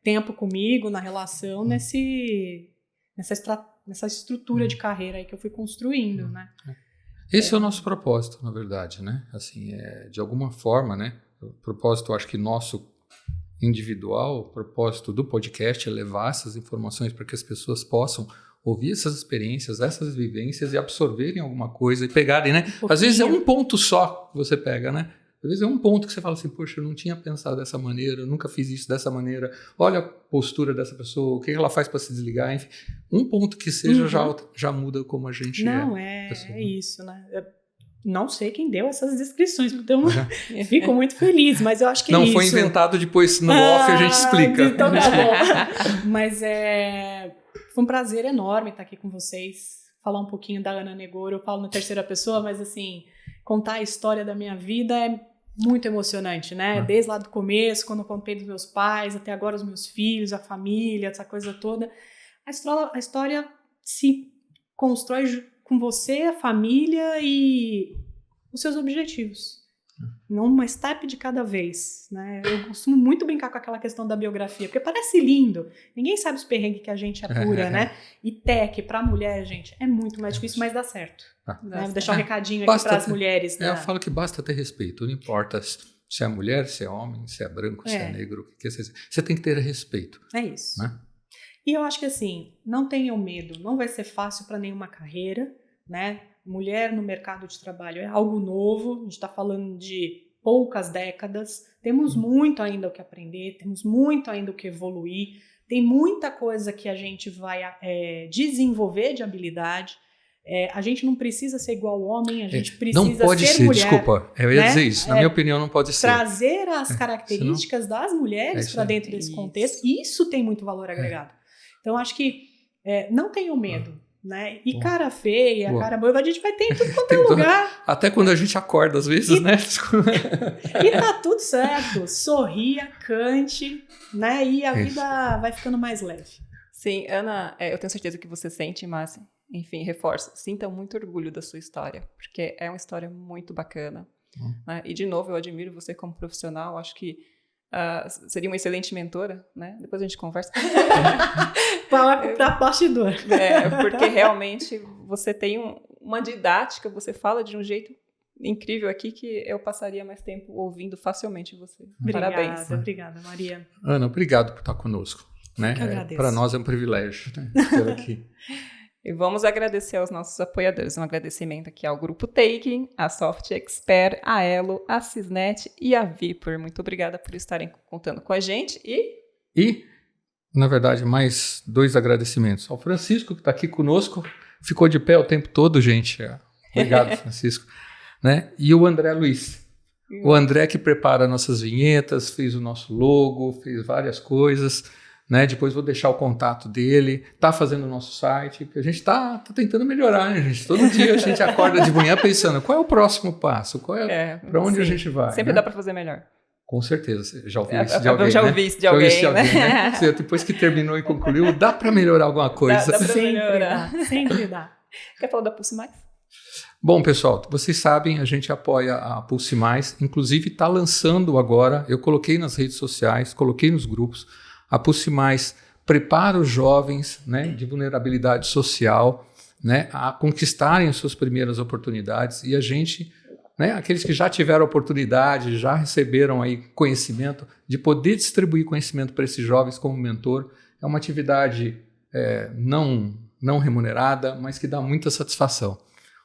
tempo comigo na relação nessa estrutura de carreira aí que eu fui construindo, né? Esse é o nosso propósito, na verdade, né? Assim, de alguma forma, né? O propósito, acho que nosso individual, o propósito do podcast é levar essas informações para que as pessoas possam ouvir essas experiências, essas vivências e absorverem alguma coisa e pegarem, né? Às vezes é um ponto só que você pega, né? Às vezes é um ponto que você fala assim, poxa, eu não tinha pensado dessa maneira, eu nunca fiz isso dessa maneira, olha a postura dessa pessoa, o que ela faz para se desligar, enfim. Um ponto que seja já muda como a gente é isso, né? Eu não sei quem deu essas descrições, então fico muito feliz, mas eu acho que não isso... foi inventado depois no off, a gente explica. Então tá bom. Mas foi um prazer enorme estar aqui com vocês, falar um pouquinho da Ana Negoro. Eu falo na terceira pessoa, mas assim, contar a história da minha vida é muito emocionante, né? Desde lá do começo, quando eu contei dos meus pais, até agora os meus filhos, a família, essa coisa toda. A história se constrói com você, a família e os seus objetivos. Numa step de cada vez, né? Eu costumo muito brincar com aquela questão da biografia, porque parece lindo. Ninguém sabe os perrengues que a gente apura, né? E tech, pra mulher, gente, é muito mais difícil, mas dá certo. Né? Vou deixar um recadinho aqui para as mulheres. Né? Eu falo que basta ter respeito. Não importa se é mulher, se é homem, se é branco, se é negro. Você tem que ter respeito. É isso. Né? E eu acho que assim, não tenham medo. Não vai ser fácil para nenhuma carreira, né? Mulher no mercado de trabalho é algo novo. A gente está falando de poucas décadas. Temos muito ainda o que aprender. Temos muito ainda o que evoluir. Tem muita coisa que a gente vai desenvolver de habilidade. A gente não precisa ser igual ao homem, a gente precisa ser mulher. Não pode ser, mulher, desculpa, eu ia dizer isso, na minha opinião não pode ser. Trazer as características das mulheres para dentro desse contexto, isso tem muito valor agregado. Então, acho que não tenham medo, né? E cara feia, cara boa, a gente vai ter em tudo quanto é lugar. Até quando a gente acorda, às vezes, né? E tá tudo certo, sorria, cante, né? E a vida vai ficando mais leve. Sim, Ana, eu tenho certeza que você sente, Márcia. Enfim, reforço, sinta muito orgulho da sua história, porque é uma história muito bacana. Né? E, de novo, eu admiro você como profissional, acho que seria uma excelente mentora, né? Depois a gente conversa. Para bastidor. Porque realmente você tem uma didática, você fala de um jeito incrível aqui que eu passaria mais tempo ouvindo facilmente você. Parabéns. Obrigada, Maria. Ana, obrigado por estar conosco. Né? Eu agradeço. Para nós é um privilégio, né? Ter aqui. E vamos agradecer aos nossos apoiadores. Um agradecimento aqui ao Grupo Taking, a Soft Expert, a Elo, a Cisnet e a Vipor. Muito obrigada por estarem contando com a gente. E, na verdade, mais 2 agradecimentos. Ao Francisco, que está aqui conosco, ficou de pé o tempo todo, gente. Obrigado, Francisco. Né? E o André Luiz. O André que prepara nossas vinhetas, fez o nosso logo, fez várias coisas. Né? Depois vou deixar o contato dele, está fazendo o nosso site, porque a gente está tentando melhorar, né, gente? Todo dia a gente acorda de manhã pensando qual é o próximo passo, para onde a gente vai. Sempre, né? Dá para fazer melhor. Com certeza, já ouvi isso de alguém, eu já ouvi isso de alguém, né? Depois que terminou e concluiu, dá para melhorar alguma coisa. Dá para melhorar. Sempre dá. Quer falar da Pulse Mais? Bom, pessoal, vocês sabem, a gente apoia a Pulse Mais, inclusive está lançando agora, eu coloquei nas redes sociais, coloquei nos grupos, a Pulse Mais prepara os jovens, né, de vulnerabilidade social, né, a conquistarem as suas primeiras oportunidades, e a gente, né, aqueles que já tiveram oportunidade, já receberam aí conhecimento, de poder distribuir conhecimento para esses jovens como mentor, é uma atividade não remunerada, mas que dá muita satisfação.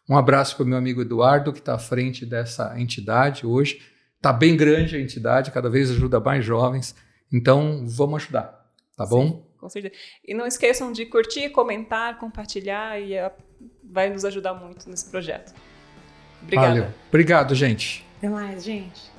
Um abraço para o meu amigo Eduardo, que está à frente dessa entidade hoje. Está bem grande a entidade, cada vez ajuda mais jovens. Então, vamos ajudar, tá bom? Sim, com certeza. E não esqueçam de curtir, comentar, compartilhar, e vai nos ajudar muito nesse projeto. Obrigada. Valeu. Obrigado, gente. Até mais, gente.